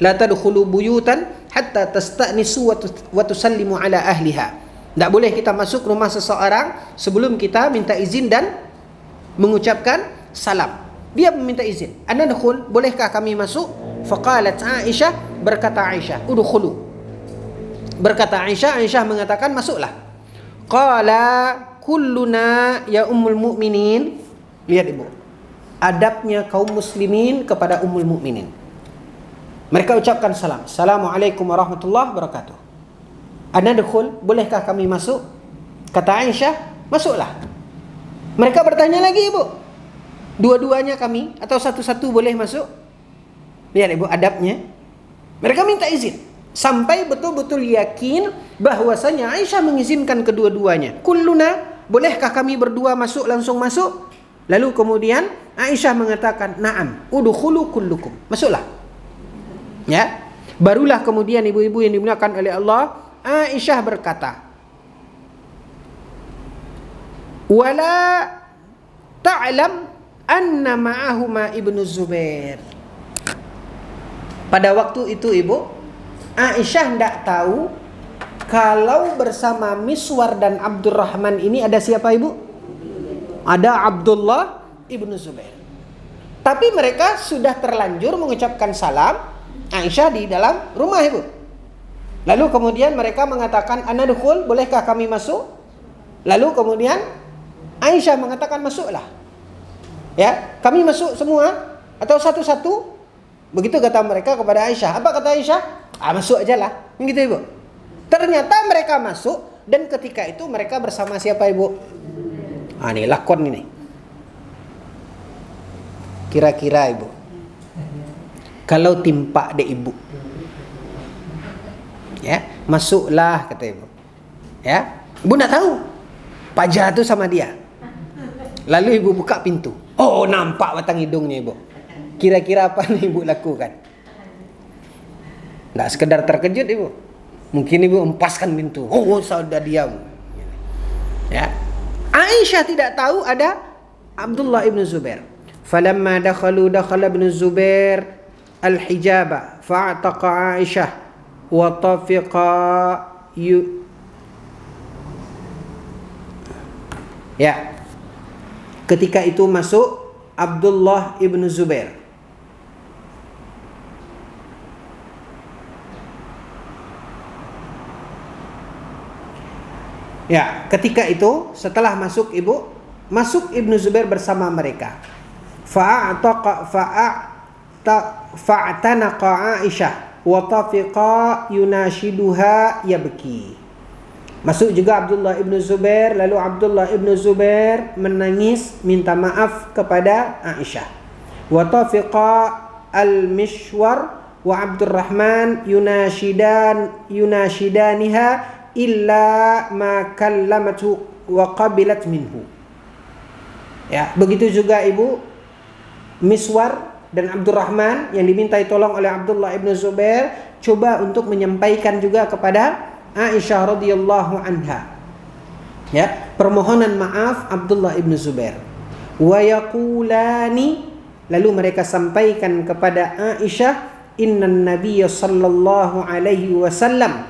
La tadkhulu buyutan hatta tasta'nisu wa tusallimu ala ahliha. Tidak boleh kita masuk rumah seseorang sebelum kita minta izin dan mengucapkan salam. Dia meminta izin. Ana dukhul, bolehkah kami masuk? Faqalat Aisyah, berkata Aisyah, udkhulu. Berkata Aisyah mengatakan masuklah. Qala kulluna ya ummul mu'minin. Lihat ibu, adabnya kaum muslimin kepada ummul mu'minin. Mereka ucapkan salam. Assalamualaikum warahmatullahi wabarakatuh. Ana dukhul, bolehkah kami masuk? Kata Aisyah, masuklah. Mereka bertanya lagi, ibu, dua-duanya kami atau satu-satu boleh masuk? Lihat ibu adabnya. Mereka minta izin sampai betul-betul yakin bahwasanya Aisyah mengizinkan kedua-duanya. Kulluna, bolehkah kami berdua masuk, langsung masuk? Lalu kemudian Aisyah mengatakan, na'am, udkhulu kullukum. Masuklah. Ya. Barulah kemudian ibu-ibu yang dimuliakan oleh Allah, Aisyah berkata, wala ta'lam anna ma'ahuma ibnu Zubair. Pada waktu itu ibu, Aisyah tidak tahu kalau bersama Miswar dan Abdurrahman ini ada siapa, ibu? Ada Abdullah ibnu Zubair. Tapi mereka sudah terlanjur mengucapkan salam Aisyah di dalam rumah, ibu. Lalu kemudian mereka mengatakan, ana dukhul, bolehkah kami masuk? Lalu kemudian Aisyah mengatakan, masuklah. Ya, kami masuk semua atau satu-satu? Begitu kata mereka kepada Aisyah. Apa kata Aisyah? Masuk aja lah. Begitu, ibu. Ternyata mereka masuk, dan ketika itu mereka bersama siapa, ibu? Ini lakon ini. Kira-kira, ibu, kalau timpa dek ibu, ya, masuklah kata ibu. Ya, ibu nak tahu Paja tu sama dia. Lalu ibu buka pintu. Oh, nampak batang hidungnya, ibu. Kira-kira apa nih ibu lakukan? Nggak sekedar terkejut, ibu. Mungkin ibu empaskan pintu. Oh, sudah diam. Ya. Aisyah tidak tahu ada Abdullah ibn Zubair. Falamma dakhala ibn Zubair al-hijaba fa'ataqa Aisyah wa tafiqa Ya. Ketika itu masuk Abdullah ibn Zubair. Ya, ketika itu setelah masuk ibu, masuk Ibnu Zubair bersama mereka. Fa'atanaqa Aisyah wa tafiqa yunashiduha yabki. Masuk juga Abdullah ibnu Zubair, lalu Abdullah ibnu Zubair menangis minta maaf kepada Aisyah. Wa tafiqa al-Mishwar wa Abdurrahman yunashidaniha illa ma kallamatu wa qabilat minhu. Ya, begitu juga ibu Miswar dan Abdurrahman yang dimintai tolong oleh Abdullah ibnu Zubair coba untuk menyampaikan juga kepada Aisyah radhiyallahu anha, ya, permohonan maaf Abdullah ibnu Zubair. Wa yaqulani, lalu mereka sampaikan kepada Aisyah, innan nabiyya sallallahu alaihi wasallam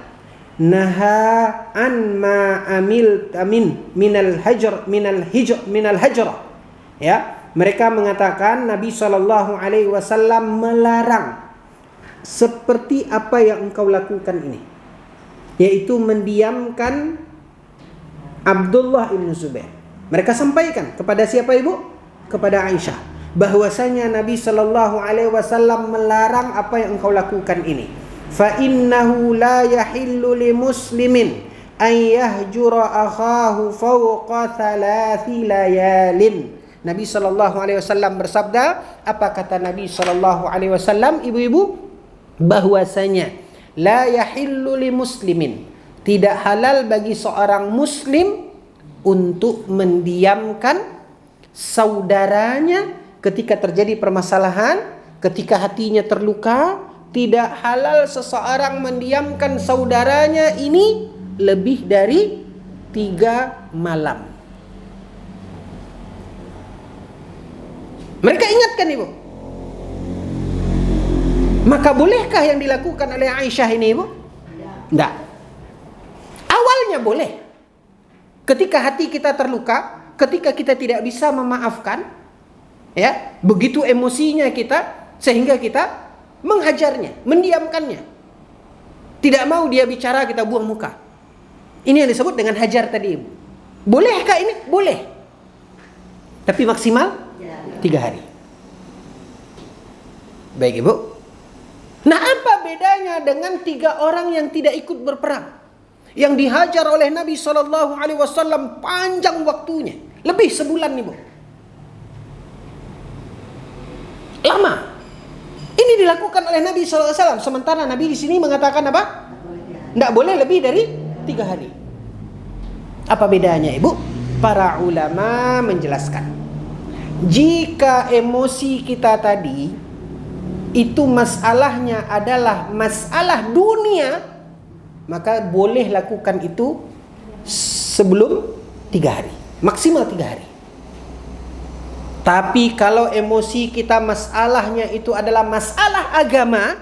naha an ma amil minal hijr. Ya, mereka mengatakan Nabi sallallahu alaihi wasallam melarang seperti apa yang engkau lakukan ini, yaitu mendiamkan Abdullah ibn Zubair. Mereka sampaikan kepada siapa, Ibu? Kepada Aisyah, bahwasanya Nabi sallallahu alaihi wasallam melarang apa yang engkau lakukan ini. Fa innahu la yahillu li muslimin an yahjura akhahu fawqa 3 layalin. Nabi sallallahu alaihi wasallam bersabda, apa kata Nabi sallallahu alaihi wasallam, ibu-ibu? Bahwasanya la yahillu li muslimin, tidak halal bagi seorang muslim untuk mendiamkan saudaranya ketika terjadi permasalahan, ketika hatinya terluka. Tidak halal seseorang mendiamkan saudaranya ini lebih dari 3 malam. Mereka ingatkan, Ibu. Maka bolehkah yang dilakukan oleh Aisyah ini, Ibu? Tidak. Awalnya boleh. Ketika hati kita terluka, ketika kita tidak bisa memaafkan, ya, begitu emosinya kita sehingga kita menghajarnya, mendiamkannya. Tidak mau dia bicara, kita buang muka. Ini yang disebut dengan hajar tadi, Ibu. Bolehkah ini? Boleh. Tapi maksimal 3 hari. Baik, Ibu. Nah, apa bedanya dengan 3 orang yang tidak ikut berperang, yang dihajar oleh Nabi SAW panjang waktunya, lebih sebulan, Ibu. Lama. Ini dilakukan oleh Nabi SAW. Sementara Nabi di sini mengatakan apa? Tidak boleh lebih dari 3 hari. Apa bedanya, Ibu? Para ulama menjelaskan, jika emosi kita tadi itu masalahnya adalah masalah dunia, maka boleh lakukan itu sebelum 3 hari, maksimal 3 hari. Tapi kalau emosi kita masalahnya itu adalah masalah agama,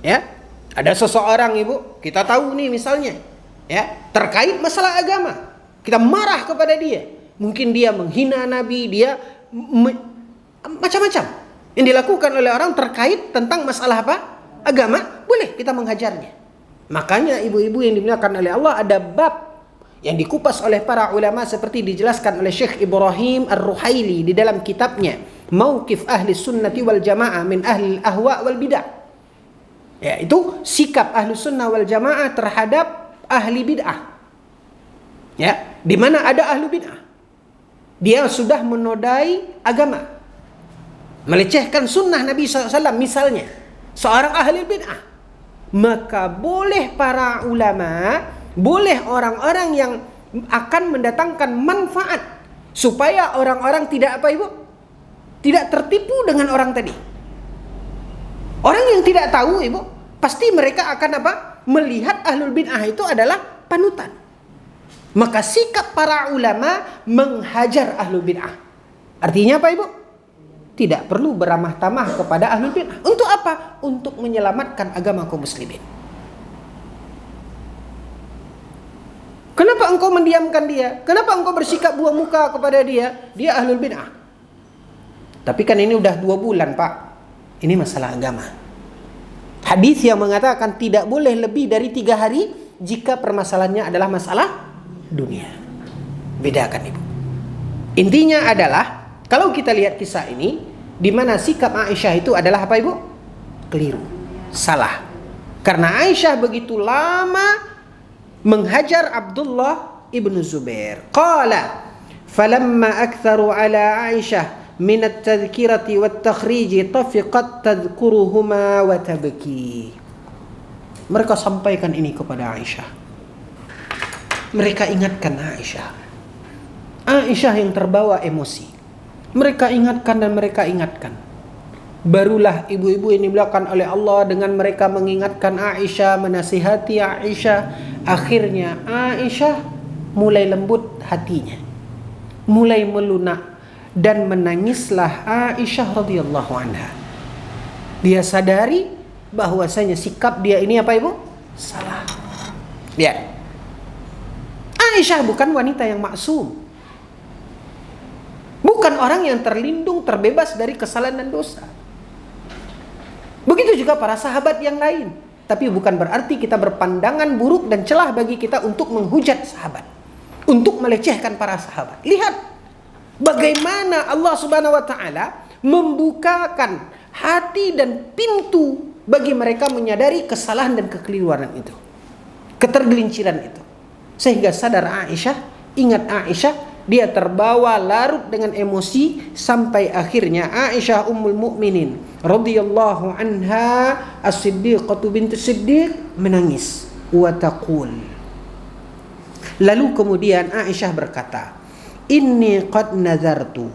ya, ada seseorang, Ibu, kita tahu nih misalnya, ya, terkait masalah agama, kita marah kepada dia, mungkin dia menghina Nabi, dia macam-macam yang dilakukan oleh orang terkait tentang masalah apa? Agama, boleh kita menghajarnya. Makanya ibu-ibu yang dimuliakan oleh Allah, ada bab yang dikupas oleh para ulama seperti dijelaskan oleh Syekh Ibrahim Ar-Ruhaili di dalam kitabnya Mauqif Ahli Sunnati wal Jamaah min Ahli Ahwa wal Bid'ah. Ya, itu sikap Ahli Sunnah wal Jamaah terhadap ahli bid'ah. Ya, di mana ada ahli bid'ah, dia sudah menodai agama, melecehkan sunnah Nabi SAW misalnya, seorang ahli bid'ah, maka boleh para ulama, boleh orang-orang yang akan mendatangkan manfaat supaya orang-orang tidak apa, Ibu? Tidak tertipu dengan orang tadi. Orang yang tidak tahu, Ibu, pasti mereka akan apa? Melihat ahlul bid'ah itu adalah panutan. Maka sikap para ulama menghajar ahlul bid'ah. Artinya apa, Ibu? Tidak perlu beramah tamah kepada ahlul bid'ah. Untuk apa? Untuk menyelamatkan agama kaum muslimin. Kenapa engkau mendiamkan dia? Kenapa engkau bersikap buang muka kepada dia? Dia ahlul bid'ah. Tapi kan ini udah 2 bulan, Pak. Ini masalah agama. Hadis yang mengatakan tidak boleh lebih dari 3 hari jika permasalahannya adalah masalah dunia. Bedakan, Ibu. Intinya adalah, kalau kita lihat kisah ini, di mana sikap Aisyah itu adalah apa, Ibu? Keliru, salah. Karena Aisyah begitu lama menghajar Abdullah ibn Zubair. Qala falamma aktharu ala Aisyah min at-tadhkirati wat-takhriji tafiqat tadhkuruhuma wa tabki. Mereka sampaikan ini kepada Aisyah. Mereka ingatkan Aisyah. Aisyah yang terbawa emosi. Mereka ingatkan dan mereka ingatkan. Barulah ibu-ibu yang dimuliakan oleh Allah dengan mereka mengingatkan Aisyah, menasihati Aisyah, akhirnya Aisyah mulai lembut hatinya, mulai melunak, dan menangislah Aisyah radhiyallahu anha. Dia sadari bahwasanya sikap dia ini apa Ibu? Salah. Ya. Aisyah bukan wanita yang maksum. Bukan orang yang terlindung, terbebas dari kesalahan dan dosa. Begitu juga para sahabat yang lain. Tapi bukan berarti kita berpandangan buruk dan celah bagi kita untuk menghujat sahabat, untuk melecehkan para sahabat. Lihat bagaimana Allah Subhanahu wa taala membukakan hati dan pintu bagi mereka menyadari kesalahan dan kekeliruan itu, ketergelinciran itu. Sehingga sadar Aisyah, ingat Aisyah, dia terbawa larut dengan emosi sampai akhirnya Aisyah Ummul Mukminin radhiyallahu anha As-Siddiqatu binti Siddiq menangis wa taqul. Lalu kemudian Aisyah berkata, "Inni qad nazartu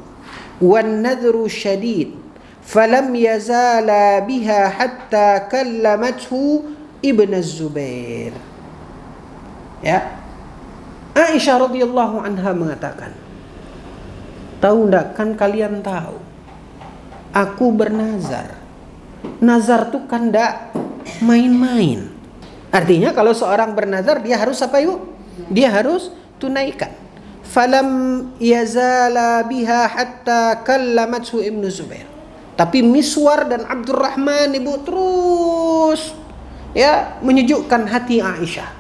wan nadhru syadid falam yazala biha hatta kallamathu Ibn Az-Zubair." Ya. Aisyah radhiyallahu anha mengatakan, tahu enggak, kan kalian tahu aku bernazar. Nazar tuh kan enggak main-main. Artinya kalau seorang bernazar dia harus apa Ibu? Dia harus tunaikan. Falam yazala biha hatta kallamathu Ibnu Zubair. Tapi Miswar dan Abdurrahman Ibu terus ya menyejukkan hati Aisyah.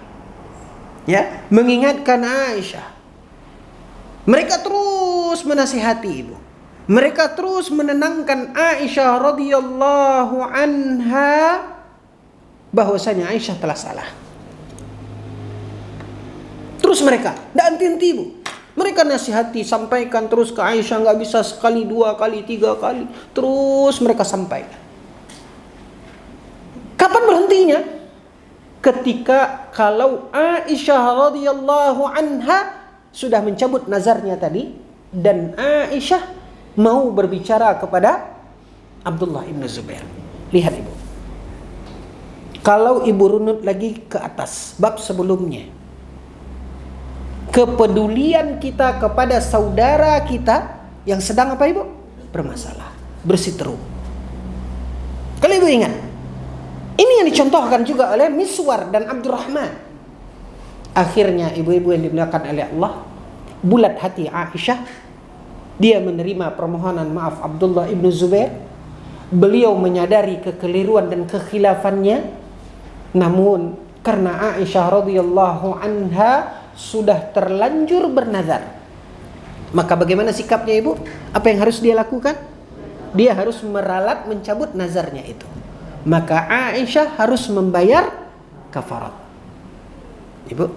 Ya, mengingatkan Aisyah. Mereka terus menasihati Ibu. Mereka terus menenangkan Aisyah radhiyallahu anha bahwasanya Aisyah telah salah. Terus mereka, dan henti Ibu. Mereka nasihati, sampaikan terus ke Aisyah, nggak bisa sekali, 2 kali, 3 kali. Terus mereka sampaikan. Kapan berhentinya? Ketika kalau Aisyah radhiyallahu anha sudah mencabut nazarnya tadi dan Aisyah mau berbicara kepada Abdullah ibn Zubair. Lihat Ibu. Kalau Ibu runut lagi ke atas bab sebelumnya, kepedulian kita kepada saudara kita yang sedang apa Ibu? Bermasalah, bersiteru. Kalau Ibu ingat, ini yang dicontohkan juga oleh Miswar dan Abdurrahman. Akhirnya ibu-ibu yang dimuliakan oleh Allah, bulat hati Aisyah. Dia menerima permohonan maaf Abdullah ibnu Zubair. Beliau menyadari kekeliruan dan kekhilafannya. Namun karena Aisyah radhiyallahu anha sudah terlanjur bernazar, maka bagaimana sikapnya Ibu? Apa yang harus dia lakukan? Dia harus meralat mencabut nazarnya itu. Maka Aisyah harus membayar kafarat. Ibu,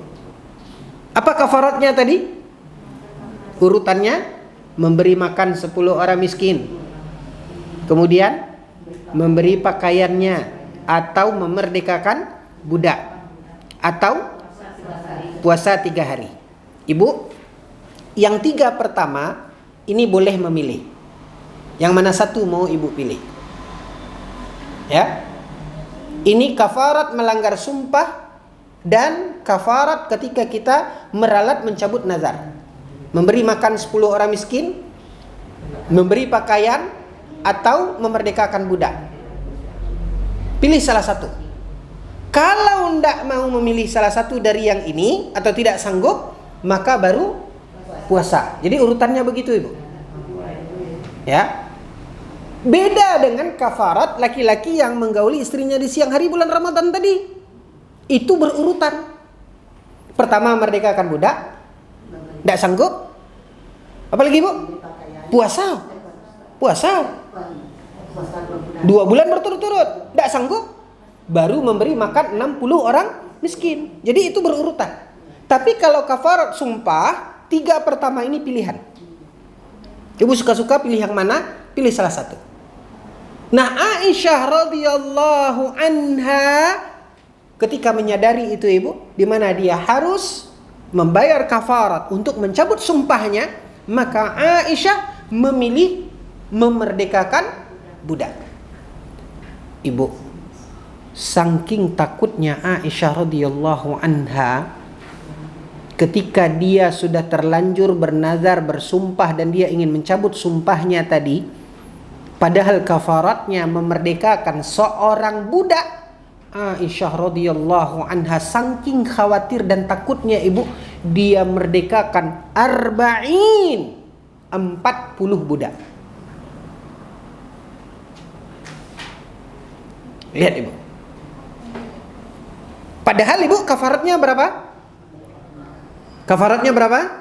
apa kafaratnya tadi? Urutannya, memberi makan 10 orang miskin, kemudian memberi pakaiannya, atau memerdekakan budak, atau puasa 3 hari. Ibu, yang 3 pertama ini boleh memilih. Yang mana satu mau Ibu pilih? Ya, ini kafarat melanggar sumpah dan kafarat ketika kita meralat mencabut nazar. Memberi makan 10 orang miskin, memberi pakaian, atau memerdekakan budak. Pilih salah satu. Kalau tidak mau memilih salah satu dari yang ini atau tidak sanggup, maka baru puasa. Jadi urutannya begitu Ibu. Ya. Beda dengan kafarat laki-laki yang menggauli istrinya di siang hari bulan Ramadan tadi. Itu berurutan. Pertama merdekakan budak, tidak sanggup. Apalagi Bu? Puasa. 2 bulan berturut-turut, tidak sanggup. Baru memberi makan 60 orang miskin. Jadi itu berurutan. Tapi kalau kafarat sumpah, 3 pertama ini pilihan. Ibu suka-suka pilih yang mana? Pilih salah satu. Nah, Aisyah radhiyallahu anha ketika menyadari itu Ibu, di mana dia harus membayar kafarat untuk mencabut sumpahnya, maka Aisyah memilih memerdekakan budak. Ibu, saking takutnya Aisyah radhiyallahu anha ketika dia sudah terlanjur bernazar, bersumpah dan dia ingin mencabut sumpahnya tadi, Padahal kafaratnya memerdekakan seorang budak. Aisyah radhiyallahu anha saking khawatir dan takutnya ibu, dia merdekakan 40 budak. Lihat ibu. Padahal ibu kafaratnya berapa? Kafaratnya berapa?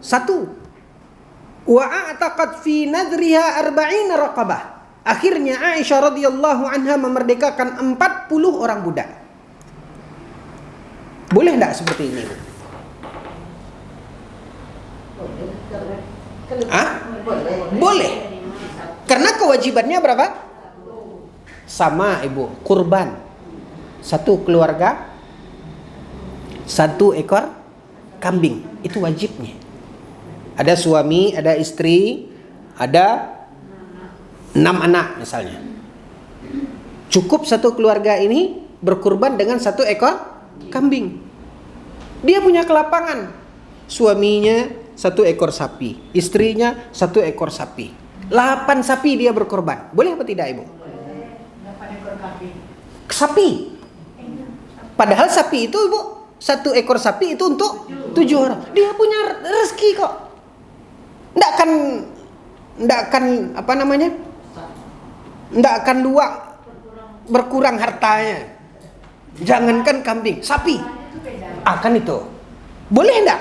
1. Wa a'taqat fi nadriha 40 raqabah. Akhirnya Aisyah radhiyallahu anha memerdekakan 40 orang budak. Boleh enggak seperti ini? Boleh. Karena kewajibannya berapa? Sama ibu, kurban. 1 keluarga 1 ekor kambing, itu wajibnya. Ada suami, ada istri, ada 6 anak misalnya. Cukup 1 keluarga ini berkurban dengan 1 ekor kambing. Dia punya kelapangan. Suaminya 1 ekor sapi, istrinya 1 ekor sapi. 8 sapi dia berkorban. Boleh apa tidak ibu? 8 ekor kambing. Sapi. Padahal sapi itu ibu, 1 ekor sapi itu untuk 7 orang. Dia punya rezeki kok. Nggak akan apa namanya? Nggak akan berkurang hartanya. Jangankan kambing, sapi akan itu. Boleh enggak?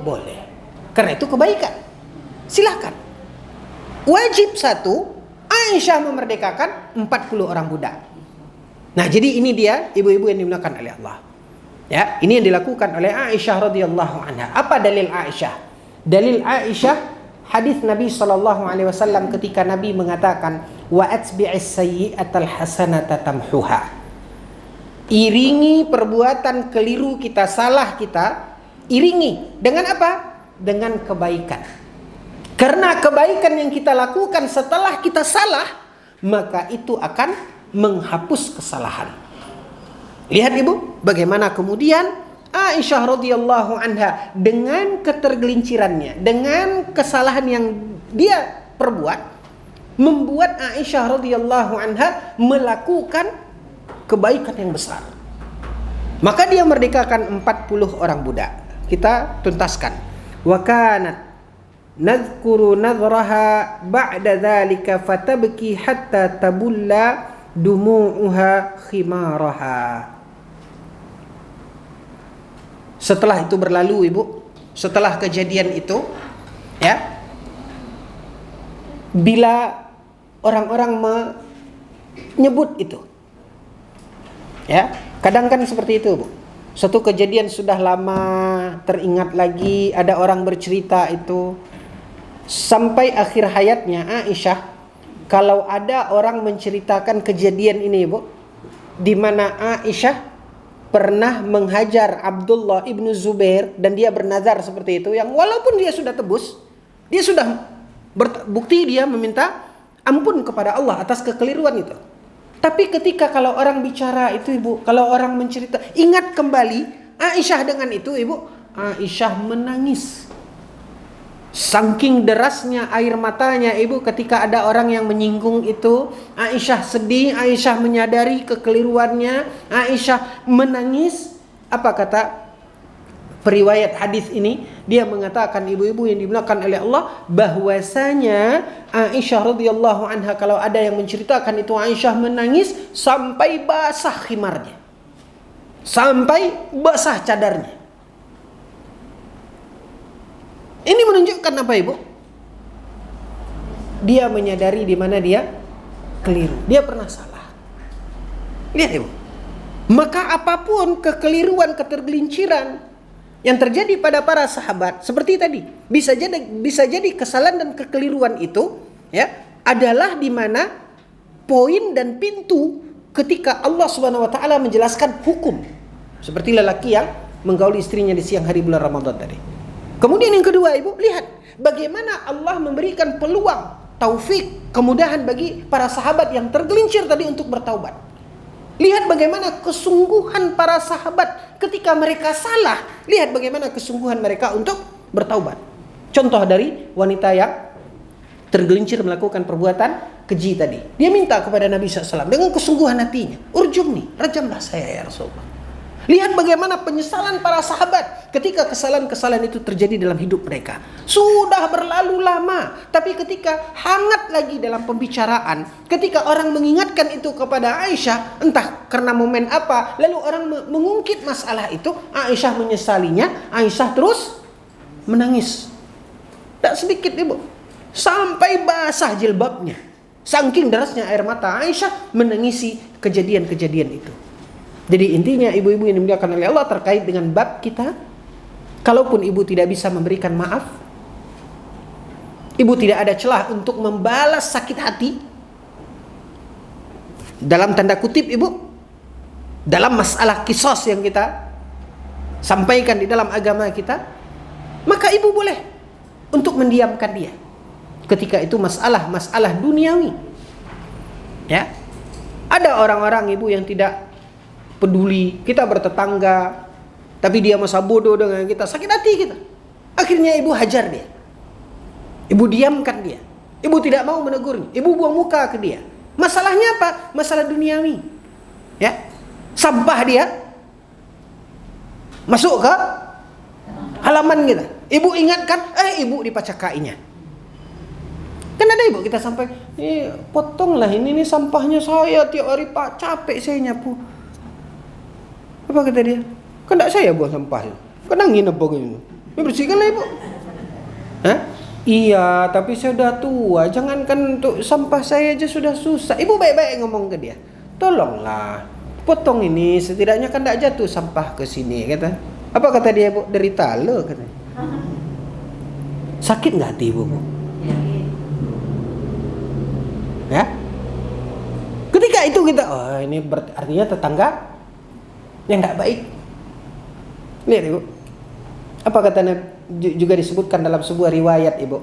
Boleh. Karena itu kebaikan. Silakan. Wajib 1, Aisyah memerdekakan 40 orang budak. Nah, jadi ini dia ibu-ibu yang dimuliakan oleh Allah. Ya, ini yang dilakukan oleh Aisyah radhiyallahu anha. Apa dalil Aisyah? Dalil Aisyah hadis Nabi SAW ketika Nabi mengatakan wa atbi'is sayyi'atal hasanata tamhuha. Iringi perbuatan keliru kita, salah kita, iringi dengan apa? Dengan kebaikan. Karena kebaikan yang kita lakukan setelah kita salah, maka itu akan menghapus kesalahan. Lihat ibu, bagaimana kemudian Aisyah radhiyallahu anha dengan ketergelincirannya, dengan kesalahan yang dia perbuat, membuat Aisyah radhiyallahu anha melakukan kebaikan yang besar. Maka dia merdekakan 40 orang budak. Kita tuntaskan. Wa kanat nadhkuru nadraha ba'da dzalika fatabki hatta tabulla dumu'uha khimaraha. Setelah itu berlalu ibu, setelah kejadian itu, ya, bila orang-orang menyebut itu, ya, kadang kan seperti itu bu. Satu kejadian sudah lama teringat lagi, ada orang bercerita itu, sampai akhir hayatnya Aisyah, kalau ada orang menceritakan kejadian ini bu, di mana Aisyah pernah menghajar Abdullah ibnu Zubair dan dia bernazar seperti itu, yang walaupun dia sudah tebus, dia sudah berbukti, dia meminta ampun kepada Allah atas kekeliruan itu. Tapi ketika kalau orang bicara itu ibu, kalau orang mencerita, ingat kembali Aisyah dengan itu ibu, Aisyah menangis. Saking derasnya air matanya ibu ketika ada orang yang menyinggung itu, Aisyah sedih, Aisyah menyadari kekeliruannya, Aisyah menangis. Apa kata periwayat hadis ini? Dia mengatakan, ibu-ibu yang dimuliakan oleh Allah, bahwasanya Aisyah radhiyallahu anha kalau ada yang menceritakan itu, Aisyah menangis sampai basah khimarnya, sampai basah cadarnya. Ini menunjukkan apa ibu? Dia menyadari di mana dia keliru. Dia pernah salah. Lihat ibu. Maka apapun kekeliruan, ketergelinciran yang terjadi pada para sahabat, seperti tadi, bisa jadi kesalahan dan kekeliruan itu, ya, adalah di mana poin dan pintu ketika Allah Subhanahu wa taala menjelaskan hukum. Seperti lelaki yang menggauli istrinya di siang hari bulan Ramadan tadi. Kemudian yang kedua ibu, lihat bagaimana Allah memberikan peluang, taufik, kemudahan bagi para sahabat yang tergelincir tadi untuk bertaubat. Lihat bagaimana kesungguhan para sahabat ketika mereka salah. Lihat bagaimana kesungguhan mereka untuk bertaubat. Contoh dari wanita yang tergelincir melakukan perbuatan keji tadi. Dia minta kepada Nabi SAW dengan kesungguhan hatinya, urjumni, rajamlah saya ya Rasulullah. Lihat bagaimana penyesalan para sahabat ketika kesalahan-kesalahan itu terjadi dalam hidup mereka. Sudah berlalu lama, tapi ketika hangat lagi dalam pembicaraan, ketika orang mengingatkan itu kepada Aisyah, entah karena momen apa, lalu orang mengungkit masalah itu, Aisyah menyesalinya, Aisyah terus menangis. Tak sedikit ibu, sampai basah jilbabnya. Saking derasnya air mata Aisyah menangisi kejadian-kejadian itu. Jadi intinya ibu-ibu yang dimuliakan oleh Allah terkait dengan bab kita, kalaupun ibu tidak bisa memberikan maaf, ibu tidak ada celah untuk membalas sakit hati, dalam tanda kutip ibu, dalam masalah kisos yang kita sampaikan di dalam agama kita, maka ibu boleh untuk mendiamkan dia ketika itu masalah duniawi. Ya, ada orang-orang ibu yang tidak peduli, kita bertetangga, tapi dia masa bodoh dengan kita, sakit hati kita. Akhirnya ibu hajar dia, ibu diamkan dia, ibu tidak mau menegurnya, ibu buang muka ke dia. Masalahnya apa? Masalah duniawi. Ya, sampah dia masuk ke halaman kita, ibu ingatkan, ibu dipacakainya. Kan ada ibu kita sampai, potonglah ini sampahnya saya tiap hari pak, capek saya nyapu. Apa kata dia? Kan tak saya buang sampah. Kan angin apa gitu. Ini bersihkanlah ibu. Hah? Iya, tapi saya sudah tua. Jangankan untuk sampah saya aja sudah susah. Ibu baik-baik ngomong ke dia. Tolonglah, potong ini. Setidaknya kan tak jatuh sampah ke sini. Kata. Apa kata dia ibu? Derita lo katanya. Sakit nggak hati ibu? Ya? Ketika itu kita, ini artinya tetangga yang tidak baik. Lihat ibu, apa katanya juga disebutkan dalam sebuah riwayat ibu,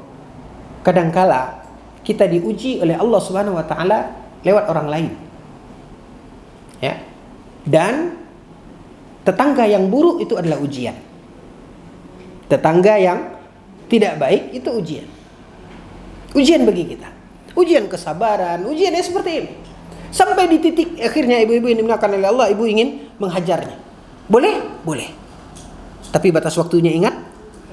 kadangkala kita diuji oleh Allah Subhanahu Wa Taala lewat orang lain, ya. Dan tetangga yang buruk itu adalah ujian. Tetangga yang tidak baik itu ujian. Ujian bagi kita, ujian kesabaran, ujiannya seperti ini. Sampai di titik akhirnya ibu-ibu yang dimuliakan oleh Allah, ibu ingin menghajarnya. Boleh? Boleh. Tapi batas waktunya ingat,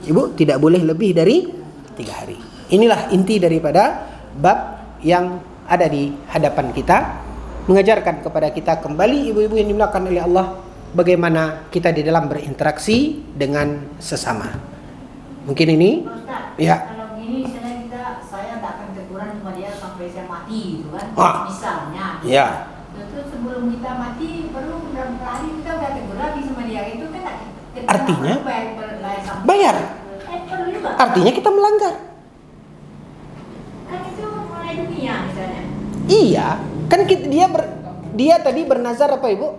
ibu tidak boleh lebih dari 3 hari. Inilah inti daripada bab yang ada di hadapan kita, mengajarkan kepada kita kembali ibu-ibu yang dimuliakan oleh Allah, bagaimana kita di dalam berinteraksi dengan sesama. Mungkin ini, Ustaz, ya. kalau gini misalnya saya tak akan teguran sama dia sampai saya mati gitu kan, misalnya. Ya. Terus sebelum kita mati baru berapa hari kita udah tegur lagi sama dia, itu kan Artinya bayar. bayar. Perlu juga. Artinya kita melanggar. Kan itu mulai dunia misalnya. Iya, kan dia tadi bernazar apa ibu?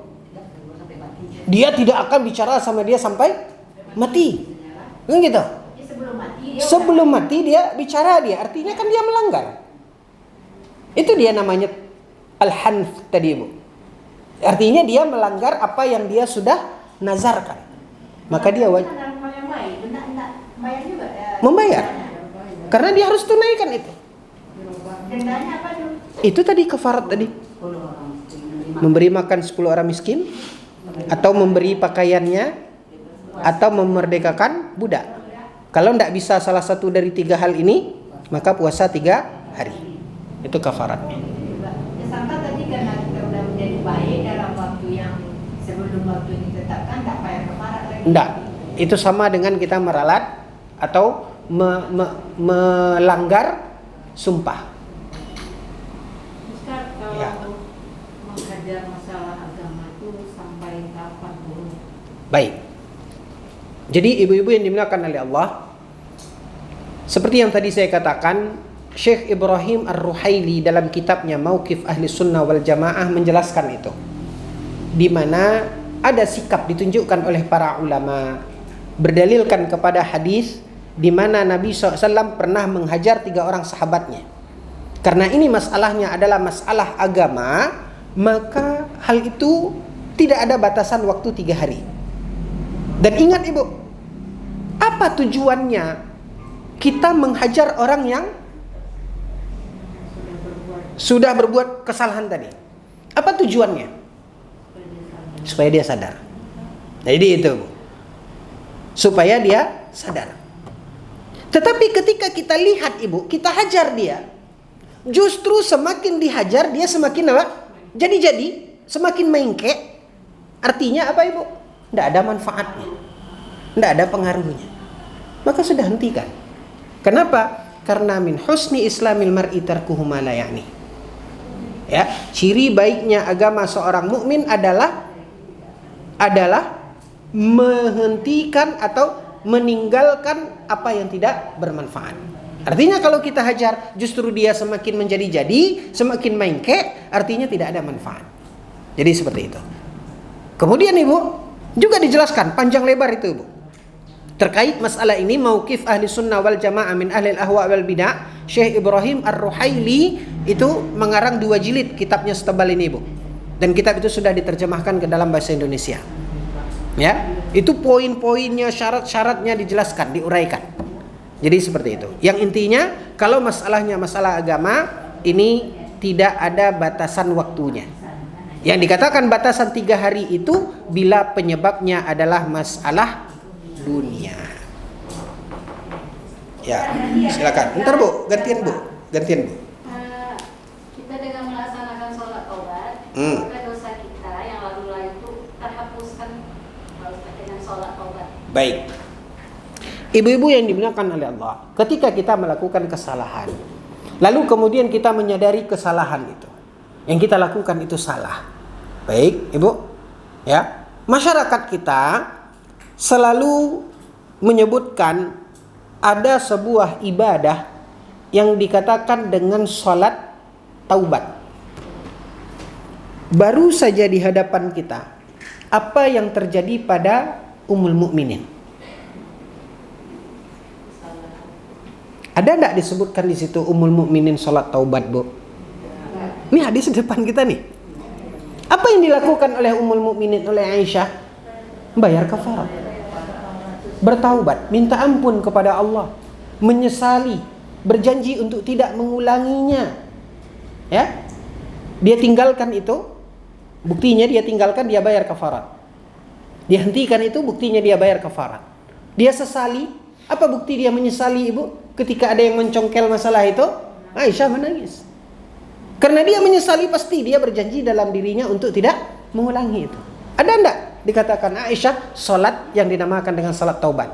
Dia tidak akan bicara sama dia sampai mati. Kan gitu. Sebelum mati dia bicara dia, artinya kan dia melanggar. Itu dia namanya al-hanf tadi ibu. Artinya dia melanggar apa yang dia sudah nazarkan. Maka dia wajib membayar. Karena dia harus tunaikan itu. Dendanya apa tuh? Itu tadi kafarat tadi. Memberi makan 10 orang miskin, atau memberi pakaiannya, atau memerdekakan budak. Kalau tidak bisa salah satu dari 3 hal ini, maka puasa 3 hari. Itu kafaratnya. Sangka tadi karena kita udah menjadi baik dalam waktu yang sebelum waktu ditetapkan, tak payah kafarat lagi. Tidak. Itu sama dengan kita meralat atau melanggar sumpah. Ustaz, kalau Ya. menghajar masalah agama itu sampai kapan dulu? Baik. Jadi ibu-ibu yang dimuliakan oleh Allah, seperti yang tadi saya katakan, Syekh Ibrahim Ar-Ruhaili dalam kitabnya Mauqif Ahli Sunnah wal Jamaah menjelaskan itu, di mana ada sikap ditunjukkan oleh para ulama berdalilkan kepada hadis di mana Nabi SAW pernah menghajar 3 orang sahabatnya. Karena ini masalahnya adalah masalah agama, maka hal itu tidak ada batasan waktu 3 hari. Dan ingat ibu, apa tujuannya kita menghajar orang yang sudah berbuat kesalahan tadi. Apa tujuannya? Supaya dia sadar. Jadi itu, Bu. Supaya dia sadar. Tetapi ketika kita lihat, Ibu, kita hajar dia, justru semakin dihajar dia semakin apa? Jadi semakin mengke. Artinya apa, Ibu? Tidak ada manfaatnya, tidak ada pengaruhnya. Maka sudah hentikan. Kenapa? Karena min husni islamil mar'i tarkuhu ma la ya'ni. Ya, ciri baiknya agama seorang mukmin adalah menghentikan atau meninggalkan apa yang tidak bermanfaat. Artinya kalau kita hajar justru dia semakin menjadi-jadi, semakin mengke, artinya tidak ada manfaat. Jadi seperti itu. Kemudian, Ibu, juga dijelaskan panjang lebar itu, Ibu. Terkait masalah ini mauqif ahli sunnah wal jamaah min ahli al-ahwa wal bid'ah, Syekh Ibrahim Ar-Ruhaili itu mengarang 2 jilid kitabnya setebal ini, Bu. Dan kitab itu sudah diterjemahkan ke dalam bahasa Indonesia. Ya, itu poin-poinnya, syarat-syaratnya dijelaskan, diuraikan. Jadi seperti itu. Yang intinya, kalau masalahnya masalah agama, ini tidak ada batasan waktunya. Yang dikatakan batasan 3 hari itu bila penyebabnya adalah masalah dunia. Ya, silakan. Ntar, Bu, gantian, Bu. Kita dengan melaksanakan sholat taubat, maka dosa kita yang lalu-lalu itu terhapuskan dengan sholat taubat. Baik. Ibu-ibu yang dimuliakan oleh Allah, ketika kita melakukan kesalahan, lalu kemudian kita menyadari kesalahan itu, yang kita lakukan itu salah. Baik, Ibu. Ya, masyarakat kita selalu menyebutkan ada sebuah ibadah yang dikatakan dengan sholat taubat. Baru saja di hadapan kita, apa yang terjadi pada Ummul Mukminin? Ada enggak disebutkan di situ Ummul Mukminin sholat taubat, Bu? Ini hadis depan kita nih. Apa yang dilakukan oleh Ummul Mukminin, oleh Aisyah? Bayar kafarat, bertaubat, minta ampun kepada Allah, menyesali, berjanji untuk tidak mengulanginya. Ya, dia tinggalkan itu, buktinya dia tinggalkan, dia bayar kafarat. Dia hentikan itu, buktinya dia bayar kafarat. Dia sesali, apa bukti dia menyesali, Ibu? Ketika ada yang mencongkel masalah itu, Aisyah menangis. Karena dia menyesali, pasti dia berjanji dalam dirinya untuk tidak mengulangi itu. Ada enggak dikatakan Aisyah salat yang dinamakan dengan salat taubat?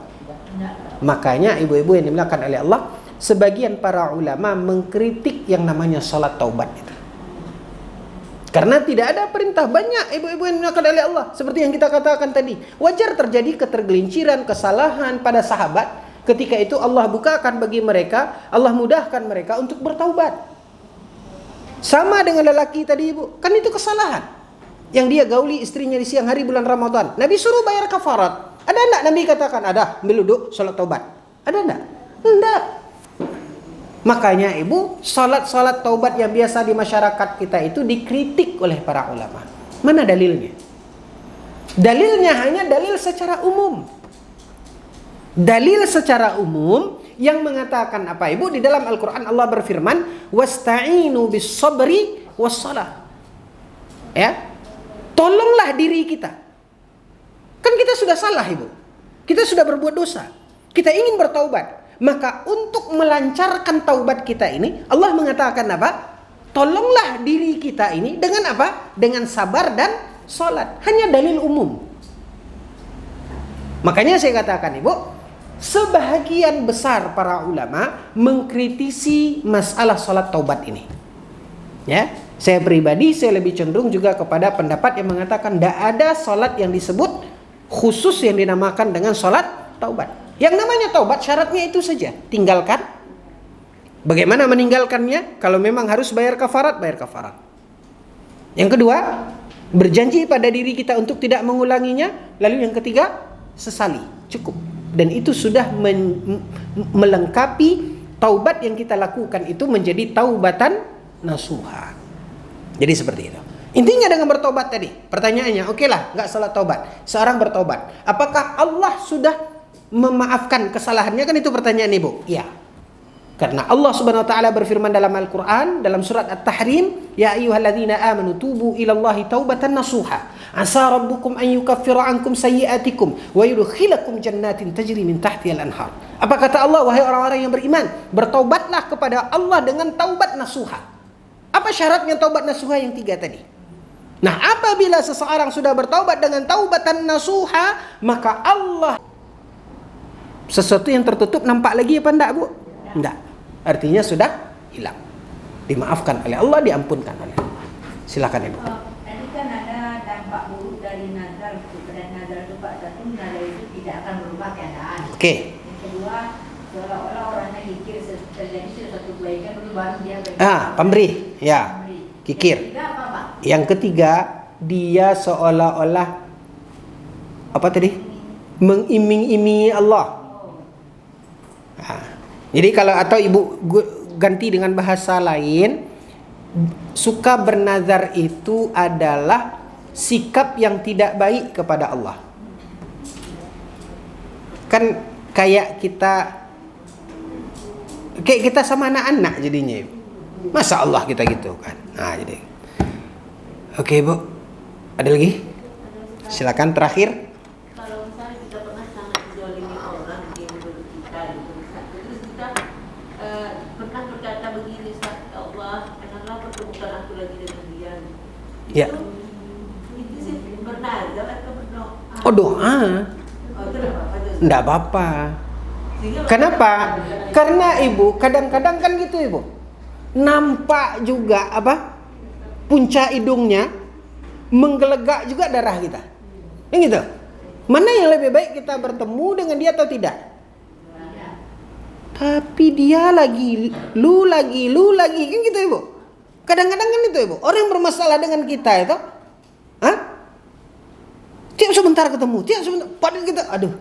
Makanya ibu-ibu yang dimuliakan oleh Allah, sebagian para ulama mengkritik yang namanya salat taubat itu. Karena tidak ada perintah, banyak ibu-ibu yang dimuliakan oleh Allah. Seperti yang kita katakan tadi, wajar terjadi ketergelinciran, kesalahan pada sahabat. Ketika itu Allah bukakan bagi mereka, Allah mudahkan mereka untuk bertaubat. Sama dengan lelaki tadi, Ibu, kan itu kesalahan yang dia gauli istrinya di siang hari bulan Ramadan. Nabi suruh bayar kafarat. Ada enggak Nabi katakan, ada, ambil duduk, salat taubat? Ada enggak? Enggak. Makanya, Ibu, salat taubat yang biasa di masyarakat kita itu dikritik oleh para ulama. Mana dalilnya? Dalilnya hanya dalil secara umum. Dalil secara umum yang mengatakan apa, Ibu? Di dalam Al-Quran Allah berfirman, wasta'inu bis sabri was salah. Ya, tolonglah diri kita. Kan kita sudah salah, Ibu. Kita sudah berbuat dosa. Kita ingin bertaubat. Maka untuk melancarkan taubat kita ini, Allah mengatakan apa? Tolonglah diri kita ini dengan apa? Dengan sabar dan salat. Hanya dalil umum. Makanya saya katakan, Ibu, sebahagian besar para ulama mengkritisi masalah salat taubat ini. Ya, saya pribadi saya lebih cenderung juga kepada pendapat yang mengatakan tidak ada salat yang disebut khusus yang dinamakan dengan salat taubat. Yang namanya taubat syaratnya itu saja, tinggalkan. Bagaimana meninggalkannya? Kalau memang harus bayar kafarat, bayar kafarat. Yang kedua, berjanji pada diri kita untuk tidak mengulanginya. Lalu yang ketiga, sesali, cukup. Dan itu sudah melengkapi taubat yang kita lakukan itu menjadi taubatan nasuha. Jadi seperti itu. Intinya dengan bertobat tadi, pertanyaannya, okelah, nggak salah taubat. Seorang bertobat, apakah Allah sudah memaafkan kesalahannya? Kan itu pertanyaan, Ibu. Iya. Karena Allah Subhanahu wa taala berfirman dalam Al-Qur'an dalam surat At-Tahrim, "Ya ayyuhalladzina amanu tubu ilallahi taubatan nasuha. Asa rabbukum an yukaffira ankum sayyi'atikum wa yudkhilakum jannatin tajri min tahtiha al-anhar." Apa kata Allah? Wahai orang-orang yang beriman, bertaubatlah kepada Allah dengan taubat nasuha. Apa syaratnya taubat nasuha yang 3 tadi? Nah, apabila seseorang sudah bertaubat dengan taubatan nasuha, maka Allah, sesuatu yang tertutup nampak lagi apa enggak, Bu? Enggak. Artinya sudah hilang. Dimaafkan oleh Allah, diampunkan oleh Allah. Silakan, Ibu. Tadi kan ada dampak buruk dari nazar itu. Dan nazar itu Pak, satu nazar itu tidak akan berubah keadaan. Oke. Yang kedua, seolah-olah orangnya kikir terjadi sesuatu kebaikan dulu baru dia berkata. Pemberi. Ya. Pemberi. Kikir. Yang ketiga apa, Pak? Yang ketiga, dia seolah-olah apa tadi? Mengiming-imingi Allah. Jadi kalau atau Ibu ganti dengan bahasa lain, suka bernazar itu adalah sikap yang tidak baik kepada Allah. Kan kayak kita sama anak-anak jadinya. Masa Allah kita gitu kan. Nah, jadi. Oke, Bu. Ada lagi? Silakan terakhir. Kalau misalnya kita pernah sangat menzalimi orang di menurut kita gitu, terus kita pernah berkata begini, ya Allah, janganlah pertemukan aku lagi dengan dia. Ya. Itu sih bernazar atau berdoa? Oh, doa. Oh, itu nggak apa-apa tuh. Enggak apa-apa. Sehingga Kenapa? Karena Ibu, kadang-kadang kan gitu Ibu. Nampak juga punca hidungnya, menggelegak juga darah kita. Yang gitu. Mana yang lebih baik kita bertemu dengan dia atau tidak? Tapi dia lagi, lu lagi, kan gitu Ibu. Kadang-kadang kan itu Ibu. Orang yang bermasalah dengan kita itu, tiap sebentar ketemu, padahal kita, aduh.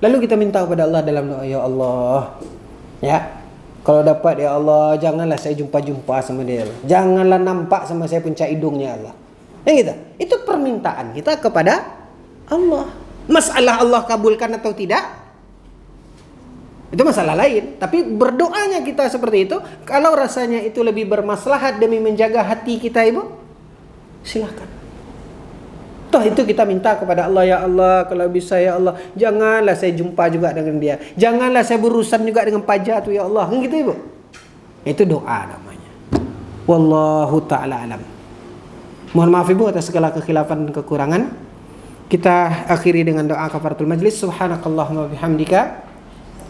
Lalu kita minta kepada Allah dalam doa, ya Allah, ya, kalau dapat ya Allah, janganlah saya jumpa sama dia. Janganlah nampak sama saya punca hidungnya Allah. Yang gitu. Itu permintaan kita kepada Allah. Masalah Allah kabulkan atau tidak, itu masalah lain. Tapi berdoanya kita seperti itu, kalau rasanya itu lebih bermaslahat demi menjaga hati kita Ibu, silakan. Toh itu kita minta kepada Allah, ya Allah, kalau bisa ya Allah, janganlah saya jumpa juga dengan dia. Janganlah saya berurusan juga dengan pajak tu ya Allah. Kan gitu Ibu. Itu doa namanya. Wallahu ta'ala alam. Mohon maaf Ibu atas segala kekhilafan dan kekurangan. Kita akhiri dengan doa kafaratul majlis. Subhanakallahumma bihamdika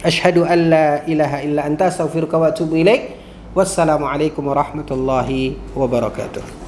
asyhadu an la ilaha illa anta astaghfiruka wa atubu ilaik. Wassalamualaikum warahmatullahi wabarakatuh.